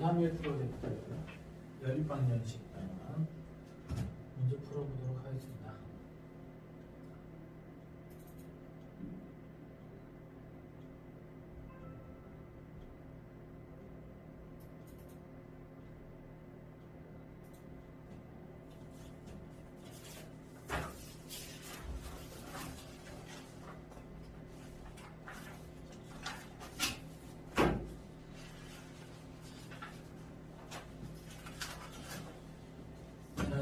고3 1% 벡터 연립방정식 문제 풀어보도록 하겠습니다.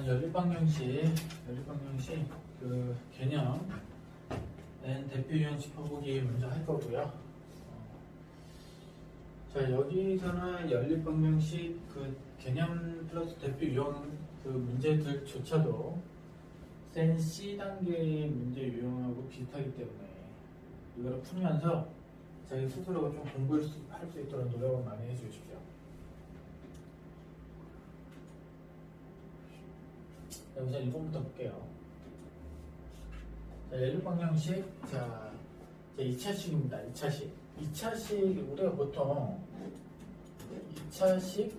연립방정식 그 개념 대표 유형 짚어보기 먼저 할 거고요. 자, 여기서는 연립방정식 그 개념 플러스 대표 유형 그 문제들조차도 센 C 단계의 문제 유형하고 비슷하기 때문에 이걸 풀면서 자기 스스로가 좀 공부할 수 있도록 노력을 많이 해주십시오. 여기서 1번부터 볼게요. 자, 연립방정식, 자 2차식입니다. 2차식. 2차식, 우리가 보통 2차식은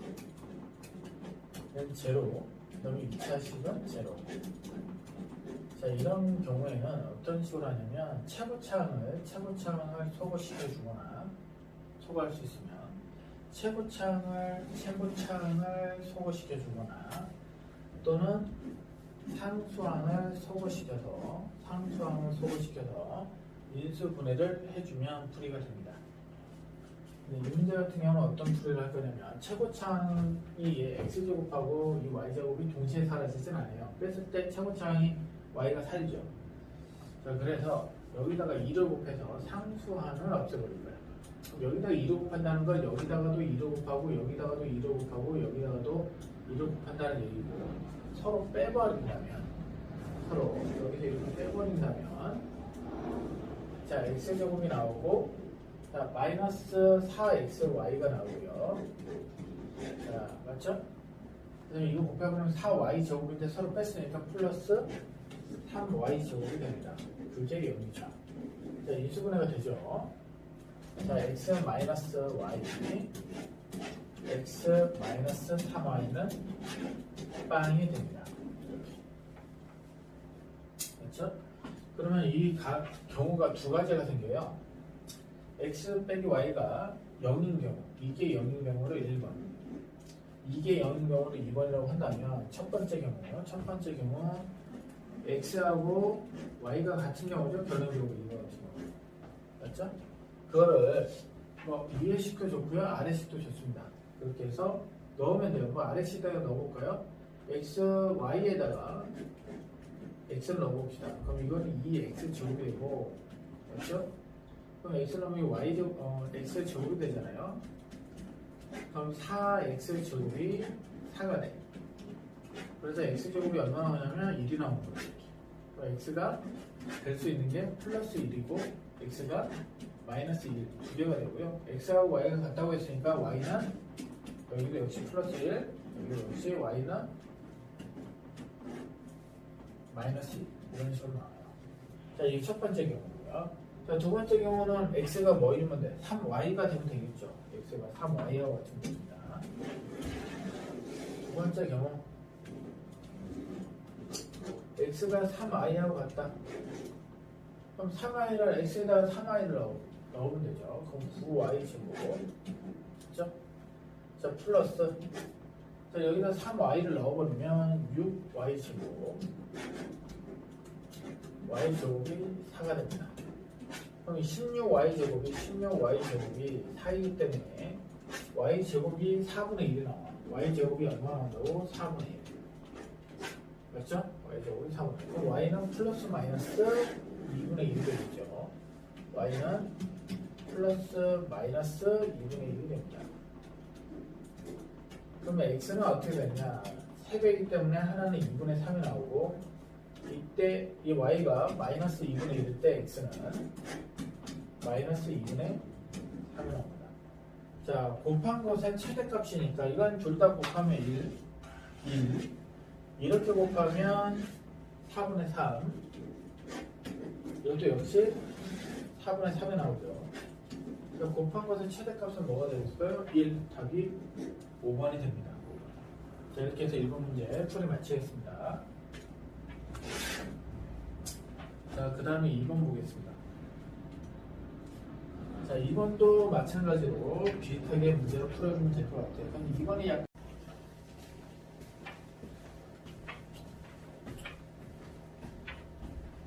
제로, 그다음에 2차식은 제로. 자, 이런 경우에는 어떤 식으로 하냐면 최고차항을 소거시켜 주거나 소거할 수 있으면 최고차항을 소거시켜 주거나 또는 상수항을 소거시켜서 인수분해를 해주면 풀이가 됩니다. 이 문제 같은 경우는 어떤 풀이를 할 거냐면 최고차항이 x제곱하고 이 y제곱이 동시에 사라지진 않아요. 뺐을 때 최고차항이 y가 살죠. 자, 그래서 여기다가 2를 곱해서 상수항을 없애버릴 거예요. 여기다가 2를 곱한다는 건 여기다가도 2를 곱하고 여기다가도 2를 곱하고 여기다가도 2를 곱한다는 얘기고, 서로 빼버린다면, 여기서 이렇게 빼버린다면, 자, x제곱이 나오고, 자, 마이너스 4xy가 나오고요. 자, 맞죠? 그다음에 이거 곱해보면 4y제곱인데 서로 뺐으니까 플러스 3y제곱이 됩니다. 그게 0이죠. 자, 인수분해가 되죠. 자, x 마이너스 y, x 마이너스 3y는 빵이 됩니다. 그렇죠? 그러면 이 경우가 두 가지가 생겨요. x 빼기 y가 0인 경우, 이게 0인 경우로 1번, 이게 0인 경우로 2번이라고 한다면 첫 번째 경우 x하고 y가 같은 경우죠. 결론적으로 이거 같은 경우. 맞죠? 그거를 뭐 위에 식도 좋고요, 아래 식도 좋습니다. 그렇게 해서 넣으면 돼요. 뭐 아래 식에다가 넣어볼까요? x, y에다가 x를 넣어봅시다. 그럼 이거는 2x 제곱이 되고, 맞죠? 그럼 x 넣으면 y x 제곱이 되잖아요. 그럼 4x 제곱이 4가 돼. 그래서 x 제곱이 얼마나 나오냐면 1이 나오는 거예요. 그럼 x가 될 수 있는 게 플러스 1이고 x가 마이너스 1, 두 개가 되고요. x하고 y가 같다고 했으니까 y는 여기도 역시 플러스 1, 여기도 역시 y는 마이너스 1, 이런 식으로 나와요. 자, 이게 첫 번째 경우고요. 자, 두 번째 경우는 x가 뭐이면 돼? 3y가 되면 되겠죠. x가 3y하고 같은 겁니다. 두 번째 경우 x가 3y하고 같다. 그럼 3y를 x에다가 3y를 넣으면 되죠. 그럼 9y 제곱, 그렇죠? 자, 플러스, 자, 여기다 3y를 넣어버리면 6y 제곱, y 제곱이 4가 됩니다. 그럼 16y 제곱이 4이기 때문에 y 제곱이 4분의 1이 나와. y 제곱이 얼마 나온다고? 4분의 1. 맞죠? y 제곱이 4분의 1. 그럼 y는 플러스 마이너스 2분의 1이 되겠죠. y는 플러스 마이너스 2분의 1이 됩니다. 그러면 x는 어떻게 되냐? 3배이기 때문에 하나는 2분의 3이 나오고, 이때 이 y가 마이너스 2분의 1일 때 x는 마이너스 2분의 3이 나옵니다. 자, 곱한 것의 최대값이니까 이건 둘 다 곱하면 1, 이렇게 곱하면 4분의 3, 이것도 역시 4분의 3이 나오죠. 자, 곱한 것의 최대값은 뭐가 되겠어요? 1 답이 5번이 됩니다. 5번. 자, 이렇게 해서 1번 문제 풀이 마치겠습니다. 자, 그 다음에 2번 보겠습니다. 자, 2번도 마찬가지로 비슷하게 문제를 풀어주면 될 것 같아요. 그럼 2번이 약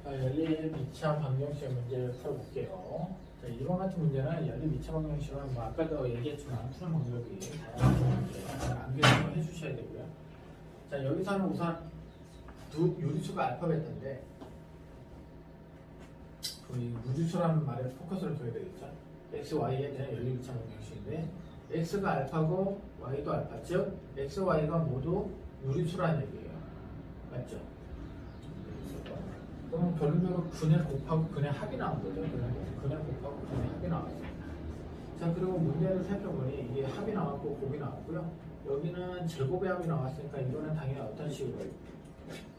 연립 2차 방정식 문제를 풀어볼게요. 자, 이번 같은 문제는 연립 2차 방정식은 뭐 아까도 얘기했지만 푸는 방법이 다양하게 암기를 해주셔야 되고요. 자, 여기서는 우선 요리수가 알파 베타인데 그 무주수라는 말에 포커스를 둬야 되겠죠. x, y에 대한 연립 2차 방정식인데 x가 알파고 y도 알파, 즉 x, y가 모두 유리수라는 얘기예요. 맞죠? 그럼 결론적으로 근의 곱하고 근의 합이 나온 거죠. 근의 곱하고 근의 합이 나왔습니다. 자, 그리고 문제를 살펴보니 이게 합이 나왔고 곱이 나왔고요. 여기는 제곱의 합이 나왔으니까 이거는 당연히 어떤 식으로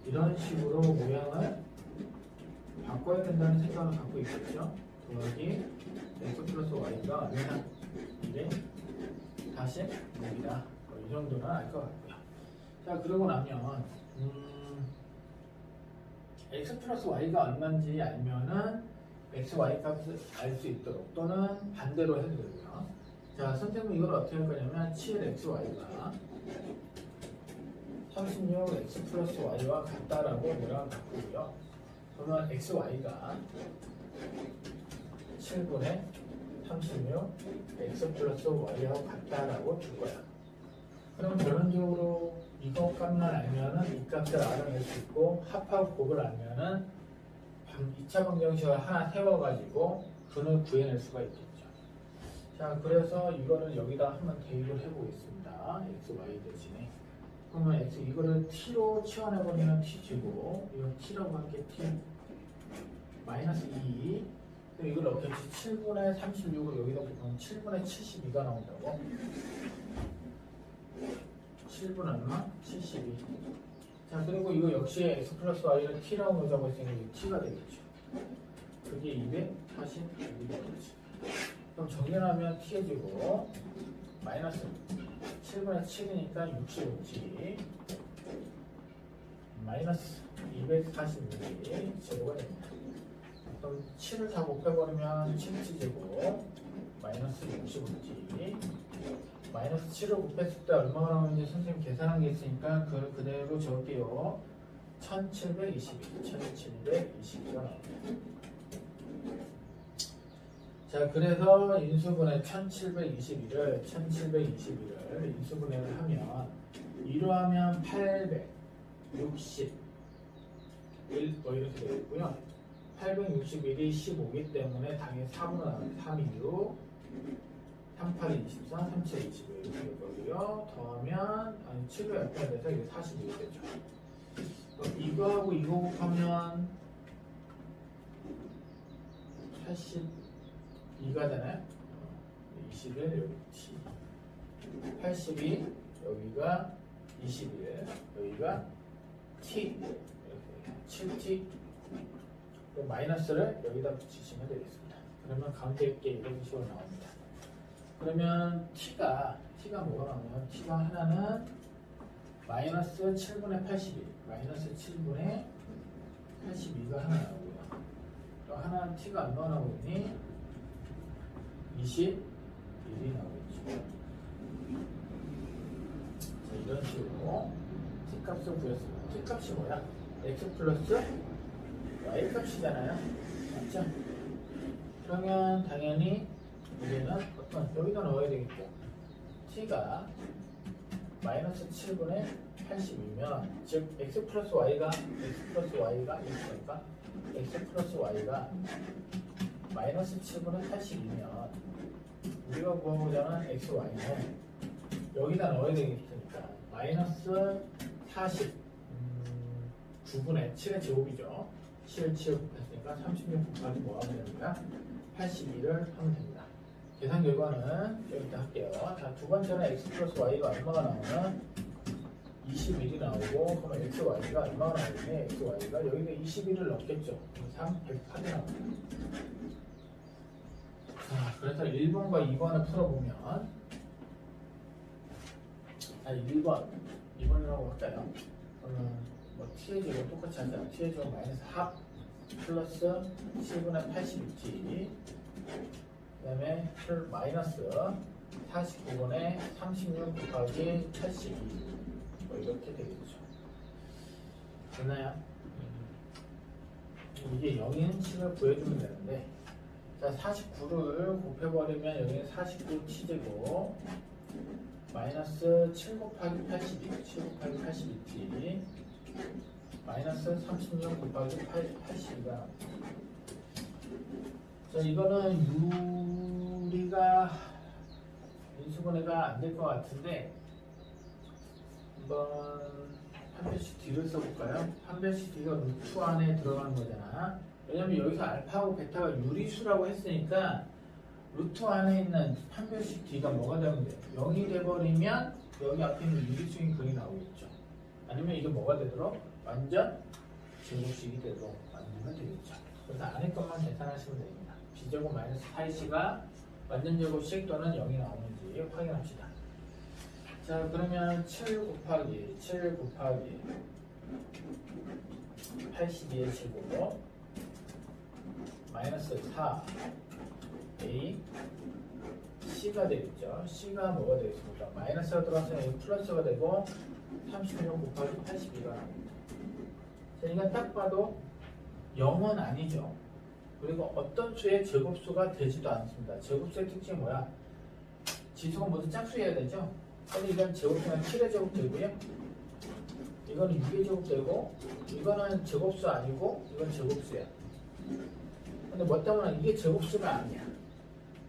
이런 식으로 모양을 바꿔야 된다는 생각을 갖고 있겠죠. 더하기 x 플러스 y가 얼마나 2에 다시 6이다. 이 정도는 알 것 같고요. 자, 그러고 나면 x 플러스 y가 얼마인지 알면은 x, y 값을 알 수 있도록 또는 반대로 해도 되고요. 자, 선생님은 이걸 어떻게 할 거냐면 7xy가 36 x 플러스 y와 같다라고 모양을 바꾸고요. 그러면 xy가 7분의 36 x 플러스 y하고 같다라고 줄 거야. 그럼 결론적으로 이거 값만 알면은 이 값을 알아낼 수 있고 합하고 곱을 알면은 2차 방정식을 하나 세워가지고 근을 구해낼 수가 있겠죠. 자, 그래서 이거를 여기다 한번 대입을 해보겠습니다. x, y 대신에. 그러면 x 이거를 t로 치환해버리면 t지고 이거 t라고 할게 t 마이너스 2. 그럼 이걸 넣겠지. 7분의 36을 여기다 보면 7분의 72가 나온다고. 7분 얼마? 72. 자, 그리고 이거 역시 x 플러스 y를 t라고 놓자고 했으니까 이게 t가 되겠죠. 그게 246이 되겠지. 그럼 정렬하면 t해지고 마이너스 7분의 7이니까 65지 마이너스 246이 제로가 됩니다. 그럼 7을 다 곱해버리면 7지 제곱 마이너스 65지 마이너스 7을 곱했을 때 얼마가 나오는지 선생님 계산한 게 있으니까 그걸 그대로 적을게요. 1722가 나옵니다. 자, 그래서 인수분해 1721을 인수분해를 하면 2로 하면 861 뭐 이렇게 되겠고요. 861이 15이기 때문에 당연히 4분의 나옵니다. 3, 2, 6 38이 24, 37이 25 이렇게 될 거고요. 더하면 7을 약분해야 돼서 이게 42가 되죠. 이거하고 이거 곱하면 82가 되나요? 21 여기 t 82 여기가 21 여기가 t 이렇게 7t 마이너스를 여기다 붙이시면 되겠습니다. 그러면 가운데 있게 이런 식으로 나옵니다. 그러면 t가 뭐가 나오냐면 t가 하나는 마이너스 7분의 81 마이너스 7분의 82가 하나 나오고요. 또 하나는 t가 얼마 나오니 21이 나오겠죠. 자, 이런 식으로 t 값을 구했습니다. t 값이 뭐야? x 플러스 y 값이잖아요. 맞죠? 그러면 당연히 이제는 여기다 넣어야 되겠죠. t가 마이너스 7분의 80이면 즉 x 플러스 y가 있으니까 x 플러스 y가 마이너스 7분의 80이면 우리가 구하고자 하는 x, y는 여기다 넣어야 되겠으니까 마이너스 40 9분의 7의 제곱이죠. 7을 곱했으니까 36 곱하기 뭐 하면 됩니까? 82를 하면 됩니다. 계산 결과는 여기다 할게요. 자, 두 번째는 x 플러스 y가 얼마가 나오면 21이 나오고 그러면 x, y가 얼마가 나오니 x, y가 여기다 21을 넣겠죠. 3, 108이 나옵니다. 자, 그래서 1번과 2번을 풀어보면 2번이라고 할까요? 뭐 t의 제곱 똑같이 하자. t의 제곱 마이너스 합 플러스 7분의 82t 그 다음에 마이너스 49분의 36 곱하기 82 뭐 이렇게 되겠죠. 됐나요? 이게 0인 식을 구해주면 되는데, 자 49를 곱해버리면 여기는 49 t제곱 마이너스 7 곱하기 82 7 곱하기 82t 마이너스 36 곱하기 82가 자 이거는 유리가 인수분해가 안 될 것 같은데 한번 한 배씩 뒤를 써볼까요? 한 배씩 뒤가 루트 안에 들어가는 거잖아. 왜냐면 여기서 알파하고 베타가 유리수라고 했으니까 루트 안에 있는 한 배씩 뒤가 뭐가 되면 돼? 0이 돼버리면 여기 앞에 있는 유리수인 근이 나오겠죠. 아니면 이게 뭐가 되도록? 완전 제곱식이 되도록 만들면 되겠죠. 그래서 안에 것만 계산하시면 됩니다. b제곱 마이너스 4c가 완전 제곱식 또는 0이 나오는지 확인합시다. 자 그러면 7 곱하기 82의 제곱 마이너스 4a c가 되겠죠. c가 뭐가 되겠습니까? 마이너스가 들어가서 여기 플러스가 되고 36 곱하기 82가 나옵니다. 자 이건 딱 봐도 0은 아니죠. 그리고 어떤 수의 제곱수가 되지도 않습니다. 제곱수의 특징이 뭐야? 지수가 모두 짝수여야 되죠. 근데 이건 제곱수는 7의 제곱 되고요. 이거는 6의 제곱 되고, 이거는 제곱수 아니고, 이건 제곱수야. 근데 뭐 때문에 이게 제곱수가 아니야.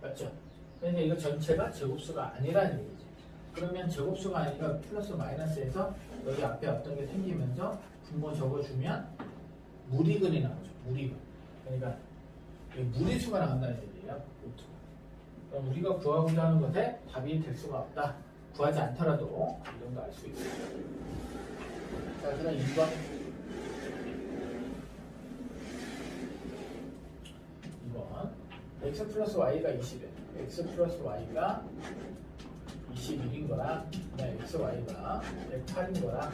맞죠? 그러니까 이거 전체가 제곱수가 아니라는 얘기지. 그러면 제곱수가 아니라 플러스 마이너스에서 여기 앞에 어떤 게 생기면서 분모 적어주면 무리근이 나오죠. 무리근. 그러니까 무리수가 나온다는 얘기예요. 그럼 우리가 구하고자 하는 것에 답이 될 수가 없다. 구하지 않더라도 이 정도 알 수 있어요. 자, 그럼 2번. 2번. x 플러스 y가 20에 x 플러스 y가 21인 거랑 x y가 108인 거랑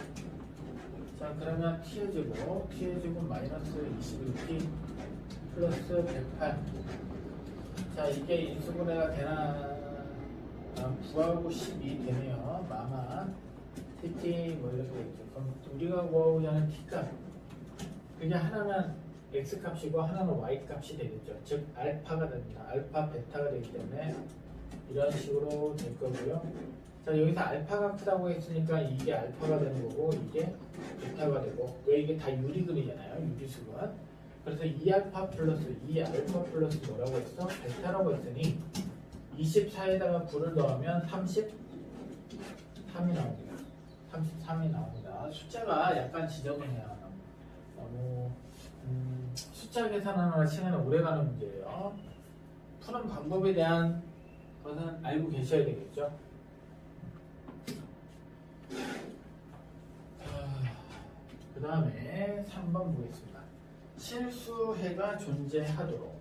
자 그러면 t의 제곱 마이너스 21t 플러스 108 자 이게 인수분해가 되나 9하고 12 되네요. 마마 tt 뭐 이렇게 되겠죠. 그럼 우리가 구하고자 하는 t값 그게 하나는 x 값이고 하나는 y 값이 되겠죠. 즉 알파가 됩니다. 알파 베타가 되기 때문에 이런 식으로 될 거고요. 자 여기서 알파가 크다고 했으니까 이게 알파가 되는 거고 이게 베타가 되고 왜 이게 다 유리근이잖아요. 유리수가. 그래서 2알파 플러스 뭐라고 했어? 베타라고 했으니 24에다가 9를 넣으면 33이 나옵니다. 33이 나옵니다. 숫자가 약간 지저분해요. 너무 숫자 계산하느라 시간이 오래가는 문제예요. 푸는 방법에 대한 것은 알고 계셔야 되겠죠. 그 다음에 3번 보겠습니다. 실수해가 존재하도록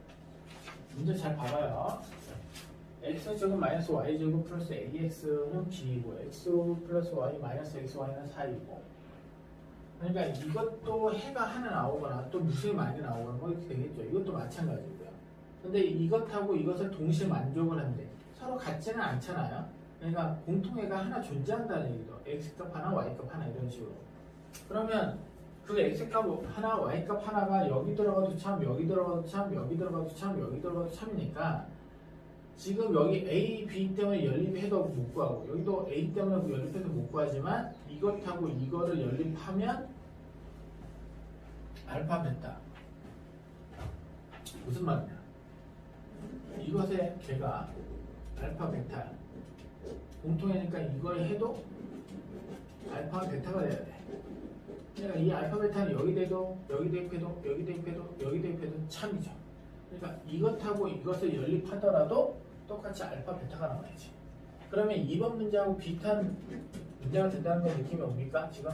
문제 잘 봐봐요. x제곱 마이너스 y제곱 플러스 ax는 b이고 x 플러스 y 마이너스 xy는 4이고 그러니까 이것도 해가 하나 나오거나 또 무수히 많이 나오거나 뭐 이렇게 되겠죠. 이것도 마찬가지고요. 근데 이것하고 이것을 동시에 만족을 하는데 서로 같지는 않잖아요. 그러니까 공통해가 하나 존재한다는 얘기죠. x값 하나 y값 하나 이런 식으로. 그러면 그 x값 하나 y값 하나가 여기 들어가도 참 여기 들어가도 참 여기 들어가도 참 여기 들어가도 참이니까 지금 여기 A, B 때문에 연립해도 못 구하고 여기도 A 때문에 연립해도 못 구하지만 이것하고 이거를 연립하면 알파 베타 무슨 말이냐 이것의 걔가 알파 베타 공통이니까 이걸 해도 알파 베타가 돼야 돼. 그러니까 이 알파 베타는 여기 대입해도 여기 대입해도 여기 대입해도 여기 대입해도 참이죠. 그러니까 이것하고 이것을 연립하더라도 똑같이 알파 베타가 나와야지. 그러면 2번 문제하고 비슷한 문제가 된다는 걸 느낌이 옵니까? 지금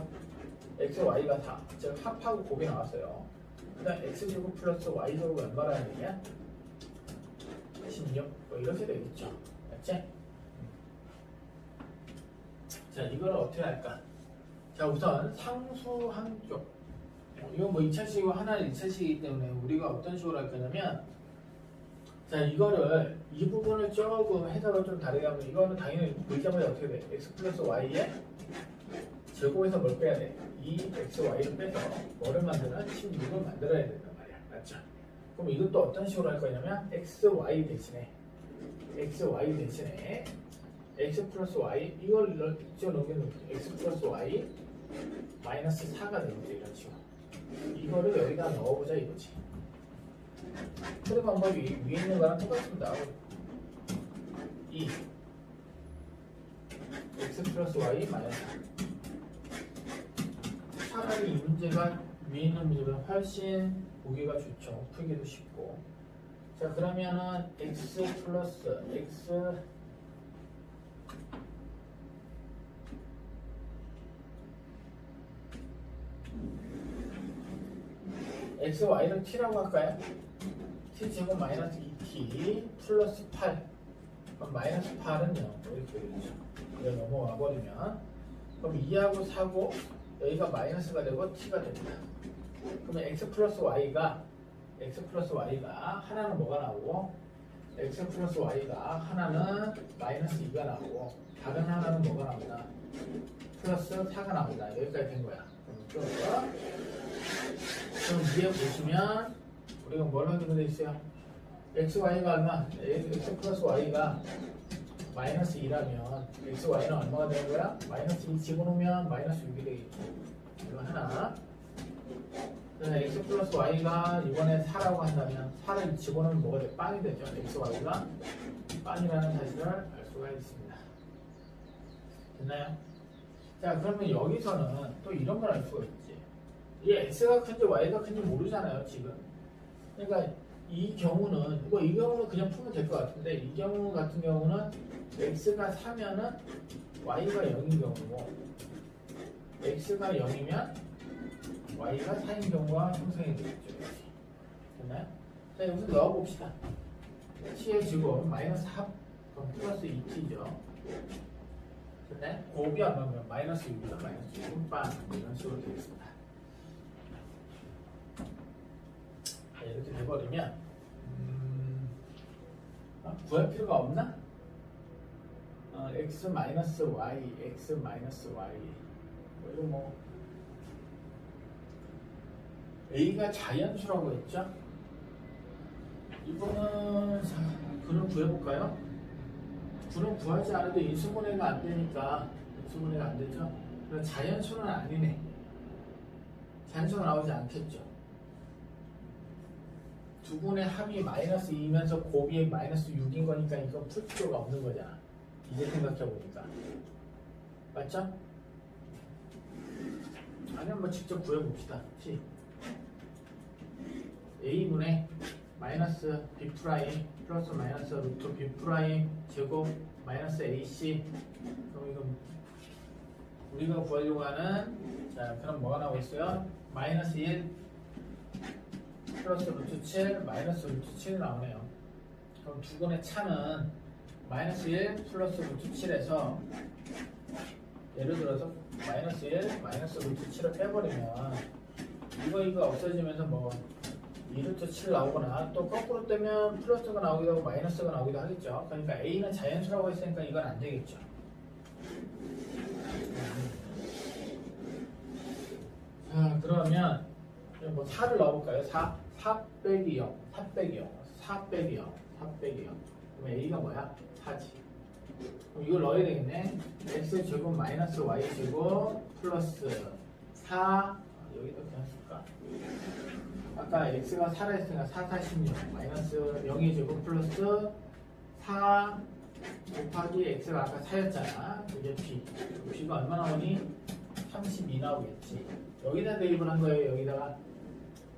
x, y가 4, 즉 합하고 곱이 나왔어요. 그 다음 x제곱 플러스 y제곱 얼마라는 얘기야? 16 뭐 이렇게 되겠죠. 맞지? 자, 이걸 어떻게 할까? 자, 우선 상수 한쪽. 이건 뭐 2차식이고 하나는 1차식이기 때문에 우리가 어떤 식으로 할 거냐면, 자, 이거를 이 부분을 조금 해석을 좀 다르게 하면, 이거는 당연히 보이자마자 어떻게 돼? x 플러스 y에 제곱에서 뭘 빼야 돼? 이 x, y를 빼서 뭐를 만드는 16을 만들어야 된단 말이야. 맞죠? 그럼 이것도 어떤 식으로 할 거냐면 x, y 대신에 x 플러스 y 이걸 이쪽 넘겨놓고 x 플러스 y 마이너스 4가 되겠죠. 이런 식으로 이거를 여기다 넣어보자 이거지. 푸는 방법이 위에 있는 거랑 똑같습니다. 이 x 플러스 y 마이너스 4. 차라리 이 문제가 위에 있는 문제보다 훨씬 보기가 좋죠. 풀기도 쉽고. 자, 그러면은 x 플러스 x y를 t라고 할까요? t 제곱 마이너스 2t 플러스 8. 그럼 마이너스 8은 0 이렇게 되겠죠. 이거 넘어가 버리면 그럼 2하고 4고 여기가 마이너스가 되고 t가 됩니다. 그러면 x 플러스 y가 하나는 뭐가 나오고 x 플러스 y가 하나는 마이너스 2가 나오고 다른 하나는 뭐가 나오나 플러스 4가 나옵니다. 여기까지 된 거야. 그럼 위에 보시면 우리가 뭘 하기로 돼 있어요? x, y가 얼마? x 플러스 y가 마이너스 2라면 x, y는 얼마가 되는 거야? 마이너스 2 집어넣으면 마이너스 6이 되겠죠. 이거 하나. x 플러스 y가 이번에 4라고 한다면 4를 집어넣으면 뭐가 돼? 빵이 되죠. x, y가 빵이라는 사실을 알 수가 있습니다. 됐나요? 자, 그러면 여기서는 또 이런 걸 알 수가 있지. 이 x가 큰지 y가 큰지 모르잖아요, 지금. 그러니까 이 경우는 그냥 풀면 될 것 같은데 이 경우 같은 경우는 x가 4면은 y가 0인 경우고 x가 0이면 y가 4인 경우가 형성이 되겠죠. 됐나요? 자, 여기서 넣어봅시다. t의 제곱 마이너스 합 그럼 플러스 2t죠. 됐나요? 곱이 얼마면 마이너스 6이다. 마이너스 6은 빵 이런 식으로 되겠습니다. 이렇게 돼버리면 구할 필요가 없나? x 마이너스 y 이거 뭐 a가 자연수라고 했죠? 이거는 그럼 구해볼까요? 그럼 구하지 않아도 인수분해가 안 되니까 인수분해가 안 되죠? 그럼 자연수는 아니네. 자연수가 나오지 않겠죠? 두 분의 합이 마이너스 2면서 곱이 마이너스 6인 거니까 이건 풀 필요가 없는 거잖아. 이제 생각해보니까. 맞죠? 아니면 뭐 직접 구해봅시다. t a분의 마이너스 b 프라임 플러스 마이너스 루트 b 프라임 제곱 마이너스 ac. 그럼 이거 우리가 구하려고 하는 자 그럼 뭐가 나오고 있어요? 마이너스 1 플러스 루트 7 마이너스 루트 7 나오네요. 그럼 두 분의 차는 마이너스 1 플러스 루트 7에서 예를 들어서 마이너스 1 마이너스 루트 7을 빼버리면 이거 없어지면서 뭐 2루트 7 나오거나 또 거꾸로 떼면 플러스가 나오기도 하고 마이너스가 나오기도 하겠죠. 그러니까 A는 자연수라고 했으니까 이건 안 되겠죠. 자, 그러면 뭐 4를 넣어볼까요? 4 빼기 0 4 빼기 0 그럼 A가 뭐야? 4지. 그럼 이걸 넣어야 되겠네. x제곱 마이너스 y제곱 플러스 4 여기다 그냥 쓸까? 아까 x가 4라 했으니까 4, 46 마이너스 0의 제곱 플러스 4 곱하기 x가 아까 4였잖아. 그게 b. b가 얼마 나오니? 32 나오겠지. 여기다 대입을 한 거예요. 여기다가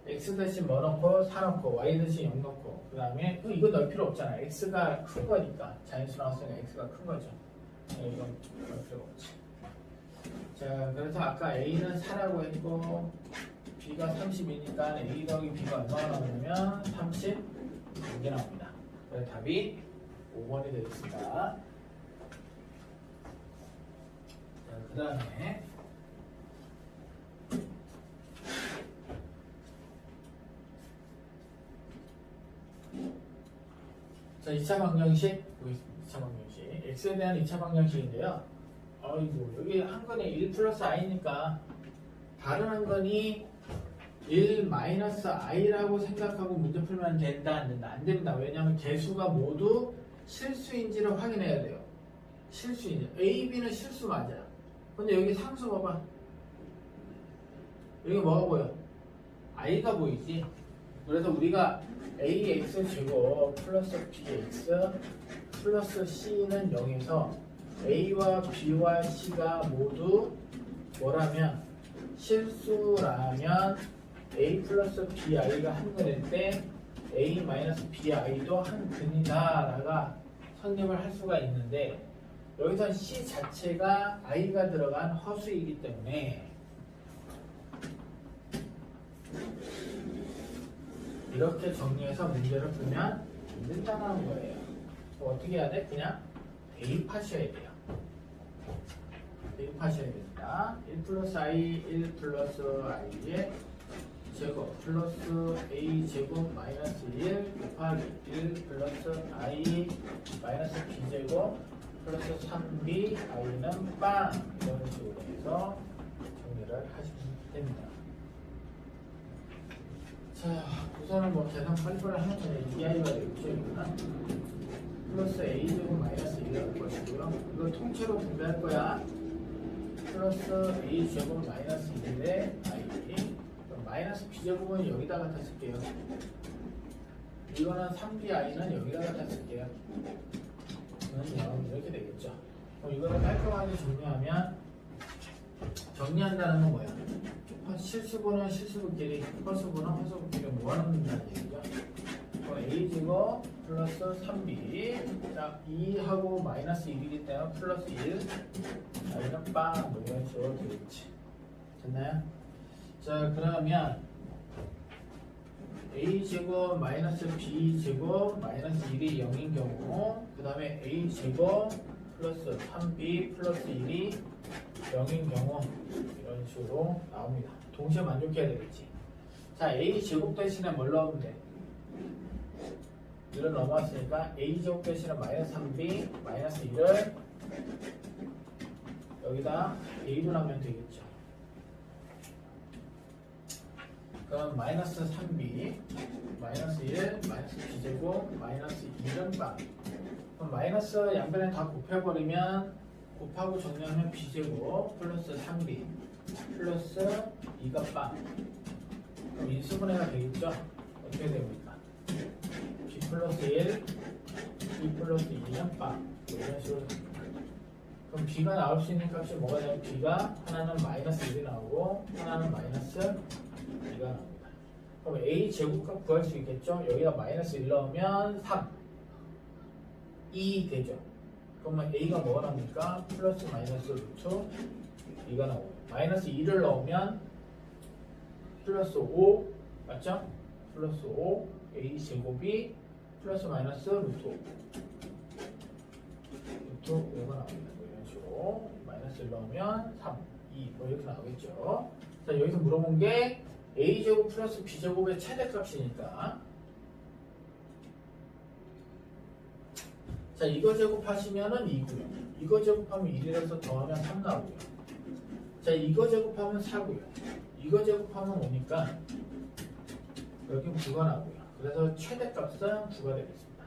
x 대신 뭐 넣고 4 넣고 y 대신 0 넣고 그 다음에 이거 넣을 필요 없잖아. x가 큰 거니까 자연수 나왔으니까 x가 큰 거죠. 이건 넣을 필요가 없지. 자, 그래서 아까 a는 4라고 했고 b가 30이니까 a 더하기 b가 얼마나 나오냐면 32개 나옵니다. 그래서 답이 5번이 되겠습니다. 그 다음에 자, 2차 방정식 보겠습니다. 2차 방정식 x에 대한 2차 방정식인데요. 아이고, 여기 한 건이 1 플러스 i니까 다른 한 건이 1 마이너스 i라고 생각하고 문제 풀면 된다, 안 된다? 안 됩니다. 왜냐하면 개수가 모두 실수인지를 확인해야 돼요. 실수인지. a, b는 실수 맞아요. 근데 여기 상수 봐봐. 여기 뭐가 보여? i가 보이지? 그래서 우리가 ax 제곱 플러스 bx 플러스 c는 0에서 a와 b와 c가 모두 뭐라면 실수라면 a 플러스 bi가 한 근일 때 a 마이너스 bi도 한 근이다라가 성립을 할 수가 있는데 여기서 c 자체가 i가 들어간 허수이기 때문에 이렇게 정리해서 문제를 풀면 안 된다는 거예요. 어떻게 해야 돼? 그냥 대입하셔야 돼요. 대입하셔야 됩니다. 1 플러스 i, 1 플러스 i의 제곱 플러스 a 제곱 마이너스 1 곱하기 1 플러스 i 마이너스 b 제곱 플러스 3b i는 빵 이런 식으로 해서 정리를 하시면 됩니다. 자, 우선은 뭐 계산 빨리빨리 하면 이 i가 되겠죠. 이거는 플러스 a 제곱 마이너스 1을 할 것이고요. 이걸 통째로 분배할 거야. 플러스 a 제곱 마이너스 1의 i 마이너스 b 제곱은 여기다 갖다 쓸게요. 이거는 3bi는 여기다 갖다 쓸게요. 이거는 이렇게 되겠죠. 그럼 이거를 깔끔하게 정리하면 정리한다는 건 뭐야? 실수분은 실수분끼리, 허수분은 허수분끼리 모아놓는다는 얘기죠. a제곱 플러스 3b 자 2하고 마이너스 1이기 때문에 플러스 1 여기는 빵 뭐 이런 식으로 되겠지. 됐나요? 자 그러면 a제곱 마이너스 b제곱 마이너스 1이 0인 경우 그 다음에 a제곱 플러스 3b 플러스 1이 0인 경우 이런 식으로 나옵니다. 동시에 만족해야 되겠지. 자 a제곱 대신에 뭘 넣으면 돼? 1을 넘어왔으니까 a제곱 대신에 마이너스 3b 마이너스 1을 여기다 대입을 하면 되겠죠. 그럼 마이너스 3b 마이너스 1 마이너스 b제곱 마이너스 1은 빵. 그럼 마이너스 양변에 다 곱해버리면 곱하고 정리하면 b제곱 플러스 3b 플러스 2가 빵. 그럼 인수분해가 되겠죠? 어떻게 됩니까? b 플러스 1 b 플러스 2는 빵. 이런 식으로 됩니다. 그럼 b가 나올 수 있는 값이 뭐가 되냐면 b가 하나는 마이너스 1이 나오고 하나는 마이너스 2가 나옵니다. 그럼 a 제곱값 구할 수 있겠죠? 여기다 마이너스 1 넣으면 3 2 되죠. 그러면 a가 뭐가 나옵니까? 플러스 마이너스 루트 2가 나오고 마이너스 2를 넣으면 플러스 5 맞죠? 플러스 5 a 제곱이 플러스 마이너스 루트 5 루트 5가 나옵니다. 이런 식으로 마이너스 1 넣으면 3 2 뭐 이렇게 나오겠죠. 자 여기서 물어본 게 a제곱 플러스 b제곱의 최대값이니까 자 이거 제곱하시면은 2고요. 이거 제곱하면 1이라서 더하면 3 나오고요. 자 이거 제곱하면 4고요. 이거 제곱하면 5니까 여기 9가 나오고요. 그래서 최대값은 9가 되겠습니다.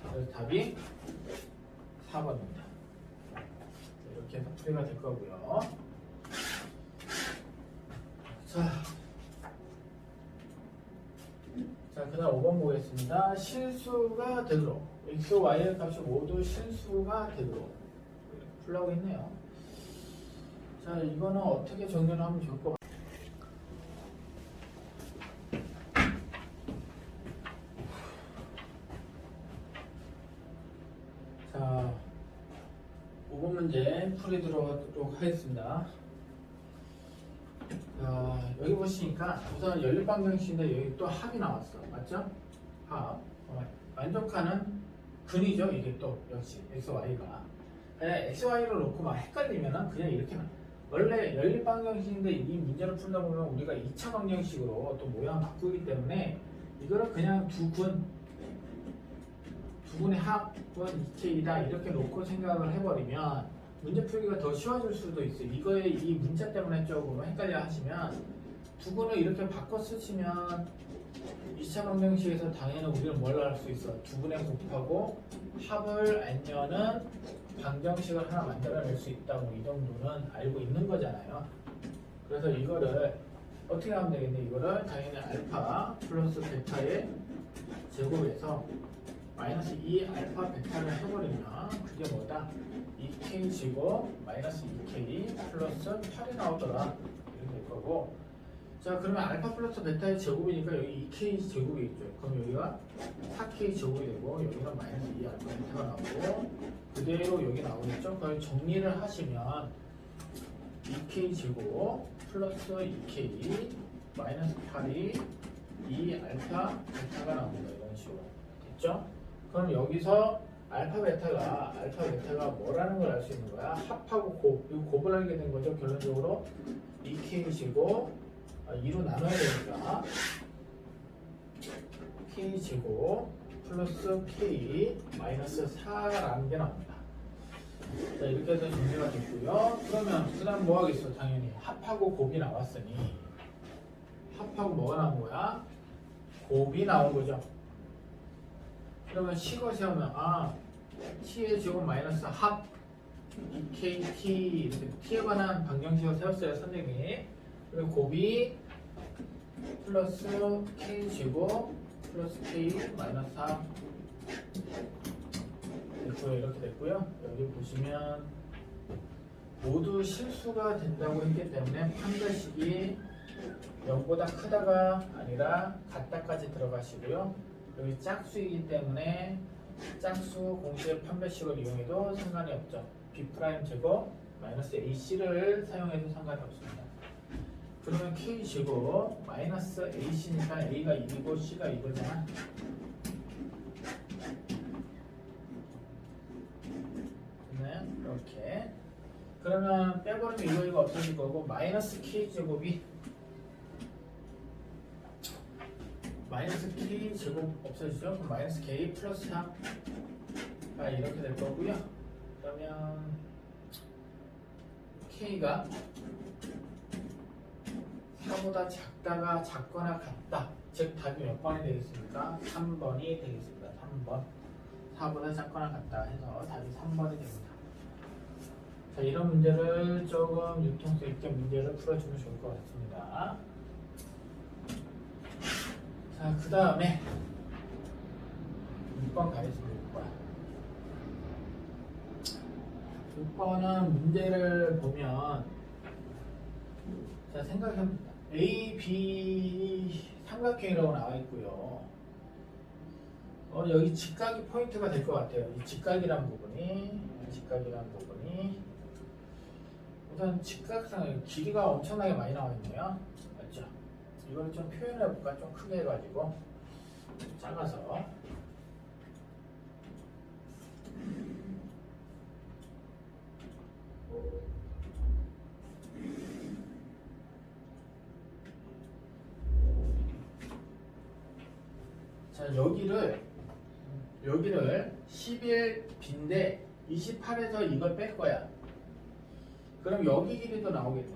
그래서 답이 4번입니다. 이렇게 해서 풀이가 될 거고요. 자, 그 다음 5번 보겠습니다. 실수가 되도록 x, y의 값이 모두 실수가 되도록 이렇게 풀라고 했네요. 자, 이거는 어떻게 정리를 하면 좋을 것 같아요? 자, 5번 문제 풀이 들어가도록 하겠습니다. 여기 보시니까 우선 연립방정식인데 여기 또 합이 나왔어. 맞죠? 합. 만족하는 근이죠. 이게 또 역시 XY가. 그냥 XY를 놓고 막 헷갈리면은 그냥 이렇게 원래 연립 방정식인데 이 문제를 풀다 보면 우리가 2차 방정식으로 또 모양 바꾸기 때문에 이거를 그냥 두 분의 합은 2K다 이렇게 놓고 생각을 해버리면 문제 풀기가 더 쉬워질 수도 있어요. 이거에 이 문자 때문에 조금 헷갈려 하시면 두 분을 이렇게 바꿔 쓰시면 2차 방정식에서 당연히 우리는 뭘 할 수 있어? 두 분의 곱하고 합을 알면은 방정식을 하나 만들어낼 수 있다고 이 정도는 알고 있는 거잖아요. 그래서 이거를 어떻게 하면 되겠냐? 이거를 당연히 알파 플러스 베타의 제곱에서 마이너스 2 알파 베타를 해버리면 그게 뭐다? 2K 제곱 마이너스 2K 플러스 8이 나오더라. 이렇게 될 거고. 자, 그러면 알파 플러스 베타의 제곱이니까 여기 2K 제곱이 있죠. 그럼 여기가 4K 제곱이 되고 여기는 마이너스 2 알파 베타가 나오고 그대로 여기 나오겠죠. 그걸 정리를 하시면 2K 제곱 플러스 2K 마이너스 8이 2 알파 베타가 나옵니다. 이런 식으로 됐죠? 그럼 여기서 알파 베타가 뭐라는 걸 알 수 있는 거야? 합하고 곱, 이 곱을 알게 된 거죠. 결론적으로 2K 제곱 2로 나눠야 되니까 K 제곱 플러스 K 마이너스 4라는 게 나옵니다. 자, 이렇게 해서 정리가 됐고요. 그러면 그 다음 뭐 하겠어? 당연히 합하고 곱이 나왔으니 합하고 뭐가 나온 거야? 곱이 나온 거죠. 그러면 식어 세우면 t의 제곱 마이너스 합 2kt 이렇게 t에 관한 방정식을 세웠어요 선생님이. 그리고 곱이 플러스 k 제곱 플러스 k 마이너스 3 됐고요. 이렇게 됐고요. 여기 보시면 모두 실수가 된다고 했기 때문에 판별식이 0보다 크다가 아니라 같다까지 들어가시고요. 여기 짝수이기 때문에 짝수 공식의 판별식을 이용해도 상관이 없죠. b' 제곱 마이너스 ac를 사용해도 상관이 없습니다. 그러면 k 제곱 마이너스 ac니까 a가 2이고 c가 이거잖아. 네, 이렇게. 그러면 빼버리면 이거 없어질 거고 마이너스 k 제곱이 마이너스 k 제곱 없어지죠? 그럼 마이너스 k 플러스 3가 이렇게 될 거고요. 그러면 k가 4보다 작다가 작거나 같다. 즉 답이 몇 번이 되겠습니까? 3번이 되겠습니다. 3번. 4보다 작거나 같다 해서 답이 3번이 됩니다. 자, 이런 문제를 조금 융통성 있게 문제를 풀어주면 좋을 것 같습니다. 자, 그 다음에 6번 가겠습니다. 6번은 문제를 보면 자, 생각해봅니다. A, B 삼각형이라고 나와 있고요. 여기 직각이 포인트가 될 것 같아요. 이 직각이란 부분이 우선 직각상 길이가 엄청나게 많이 나와 있네요. 맞죠? 이걸 좀 표현해 볼까? 좀 크게 해가지고 작아서 자, 여기를 11B인데 28에서 이걸 뺄 거야. 그럼 여기 길이도 나오겠네.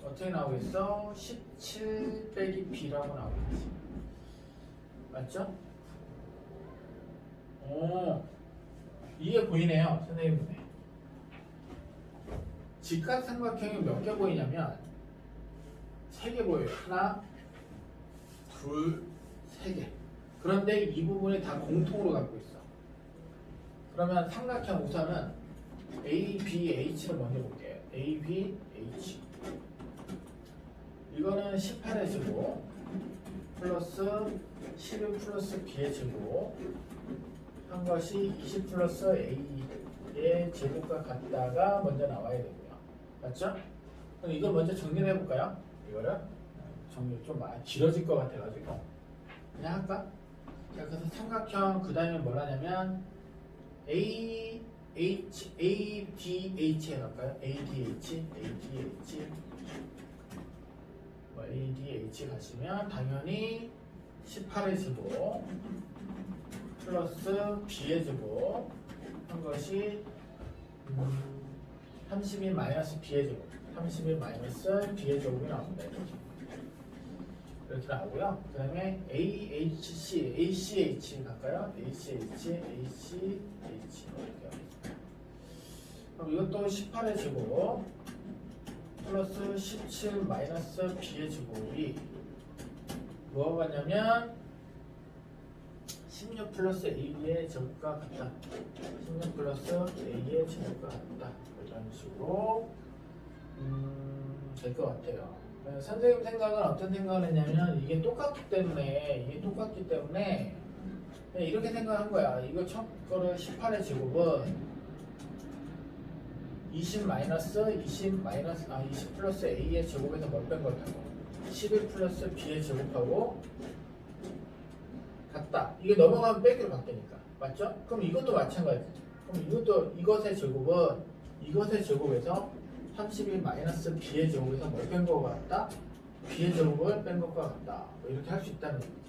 어떻게 나오겠어? 17 빼기 B라고 나오겠지. 맞죠? 오, 이게 보이네요, 선생님 눈에. 직각삼각형이 몇 개 보이냐면 3개 보여요. 하나, 둘, 3개. 그런데 이 부분이 다 공통으로 갖고 있어. 그러면 삼각형 우선은 A, B, H를 먼저 볼게요. A, B, H. 이거는 18의 제곱 플러스 11 플러스 B의 제곱 한 것이 20 플러스 A의 제곱과 같다가 먼저 나와야 되고요. 맞죠? 그럼 이걸 먼저 정리를 해볼까요? 이거를 정리 좀 많이 길어질 것 같아가지고 그냥 할까? 자, 그래서 삼각형 그 다음에 뭘 하냐면 ADH 해갈까요? ADH 뭐 ADH 가시면 당연히 18의 제곱 플러스 B의 제곱 한 것이 32 마이너스 B의 제곱 32 마이너스 B의 제곱이 나옵니다. 이렇게 나오고요. 그 다음에 ACH 갈까요? ACH 이렇게 하겠습니다. 그럼 이것도 18의 제곱 플러스 17 마이너스 B의 제곱이 뭐가 같냐면 16 플러스 AB의 제곱과 같다. 16 플러스 A의 제곱과 같다. 이런 식으로 될 것 같아요. 선생님 생각은 어떤 생각을 했냐면 이게 똑같기 때문에 그냥 이렇게 생각한 거야. 이거 첫 거를 18의 제곱은 20 플러스 A의 제곱에서 뭘 뺀 거냐고 11 플러스 B의 제곱하고 같다. 이게 넘어가면 빼기로 바뀌니까. 맞죠? 그럼 이것도 마찬가지죠. 그럼 이것도 이것의 제곱에서 31 마이너스 B의 제곱에서 뭘 뺀 것과 같다? B의 제곱을 뺀 것과 같다. 뭐 이렇게 할 수 있다는 얘기죠.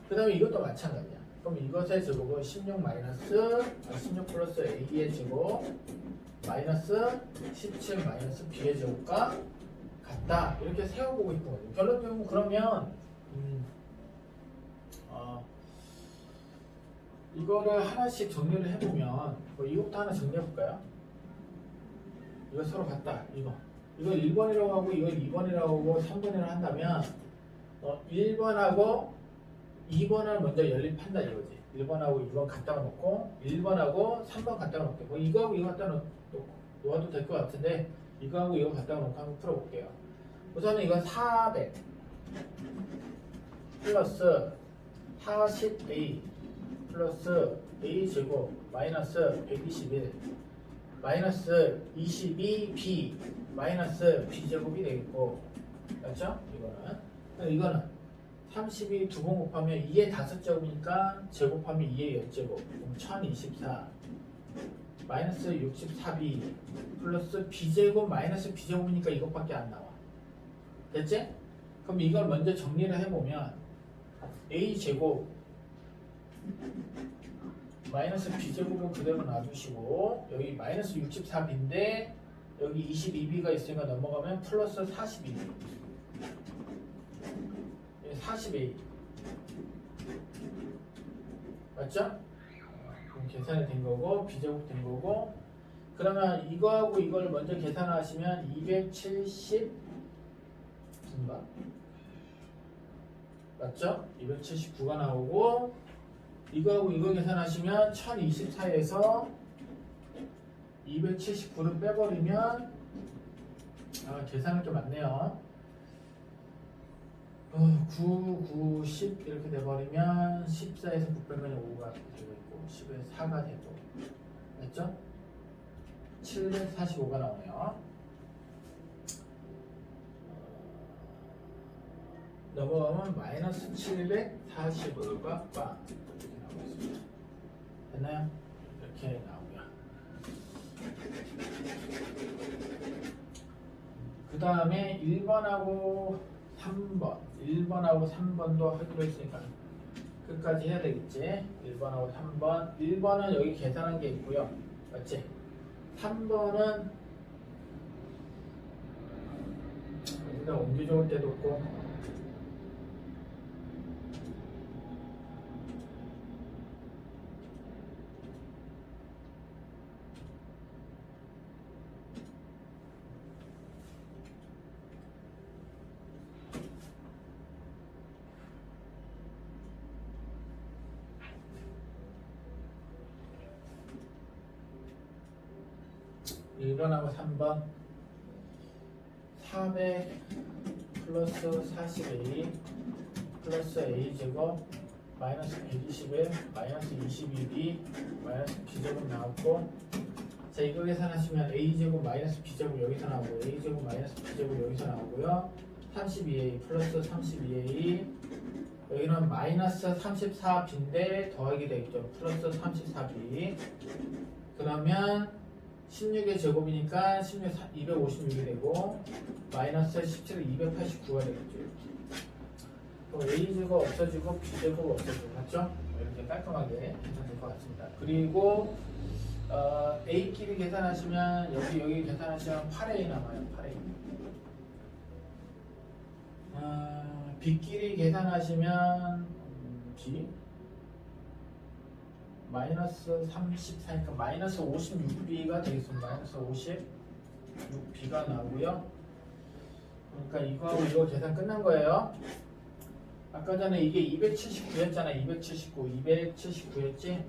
그 다음에 이것도 마찬가지야. 그럼 이것의 제곱은 16 플러스 A의 제곱 마이너스 17 마이너스 B의 제곱과 같다. 이렇게 세워보고 있는 거죠. 결론적으로 그러면 이거를 하나씩 정리를 해보면 뭐 이것부터 하나 정리해볼까요? 이거 서로 같다. 이걸 1번이라고 하고 이걸 2번이라고 하고 3번이라고 한다면 1번하고 2번을 먼저 연립한다 이거지. 1번하고 2번 갖다가 놓고 1번하고 3번 갖다가 놓게. 뭐 이거하고 이거 갖다 놓아도 될 것 같은데 이거하고 이거 갖다가 놓고 한번 풀어볼게요. 우선은 이건 400 플러스 40A 플러스 A제곱 마이너스 121 마이너스 22B 마이너스 B제곱이 되겠고 맞죠? 이거는 32 두 번 곱하면 2의 5제곱이니까 제곱하면 2의 10제곱 그럼 1024 마이너스 64B 플러스 B제곱 마이너스 B제곱이니까 이것밖에 안 나와. 됐지? 그럼 이걸 먼저 정리를 해보면 A제곱 마이너스 B제곱은 그대로 놔두시고 여기 마이너스 64B인데 여기 22B가 있으니까 넘어가면 플러스 42 40A 맞죠? 그럼 계산이 된 거고 B제곱 된 거고 그러면 이거하고 이걸 먼저 계산하시면 270 분바 맞죠? 279가 나오고 이거하고 이거 계산하시면 1024에서 279를 빼버리면 계산할 게 많네요. 9, 9, 10 이렇게 돼버리면 14에서 9 빼면 5가 되고 있고 10에 4가 되고 맞죠? 745가 나오네요. 넘어가면 마이너스 745가 빵 이렇게 나오고 있습니다. 됐나요? 이렇게 나오고요. 그 다음에 1번하고 3번도 하기로 했으니까 끝까지 해야 되겠지. 1번하고 3번 1번은 여기 계산한 게 있고요. 맞지? 3번은 여기다 옮겨 적을 때도 없고 1번하고 3번 400 플러스 40A 플러스 A제곱 마이너스 121 마이너스 22B 마이너스 B제곱 나왔고 자 이거 계산하시면 A제곱 마이너스 B제곱 여기서 나오고 A제곱 마이너스 B제곱 여기서 나오고요 32A 플러스 32A 여기는 마이너스 34b인데 더하기 되겠죠. 플러스 34b. 그러면 16의 제곱이니까 16, 256이 되고 마이너스 17은 289가 되겠죠. A제곱 없어지고 B제곱 없어지고 맞죠? 이렇게 깔끔하게 계산될 것 같습니다. 그리고 A끼리 계산하시면 여기 계산하시면 8A 남아요. 8A. B끼리 계산하시면 B 마이너스 34니까 마이너스 56B가 되겠습니다. 마이너스 56B가 나오고요. 그러니까 이거하고 이거 계산 끝난 거예요. 아까 전에 이게 279였잖아. 279였지?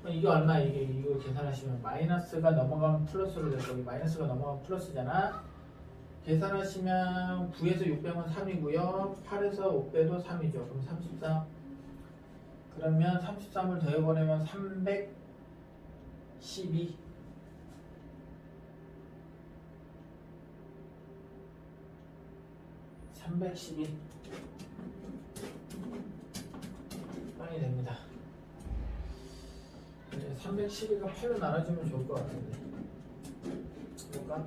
이게 얼마? 이거 계산하시면 마이너스가 넘어가면 플러스로 될 거고 마이너스가 넘어가면 플러스잖아. 계산하시면 9에서 600은 3이고요. 8에서 500도 3이죠. 그럼 33. 그러면 33을 더해보내면 312. 312 빵이 됩니다. 312가 8로 나눠지면 좋을 것 같은데. 볼까?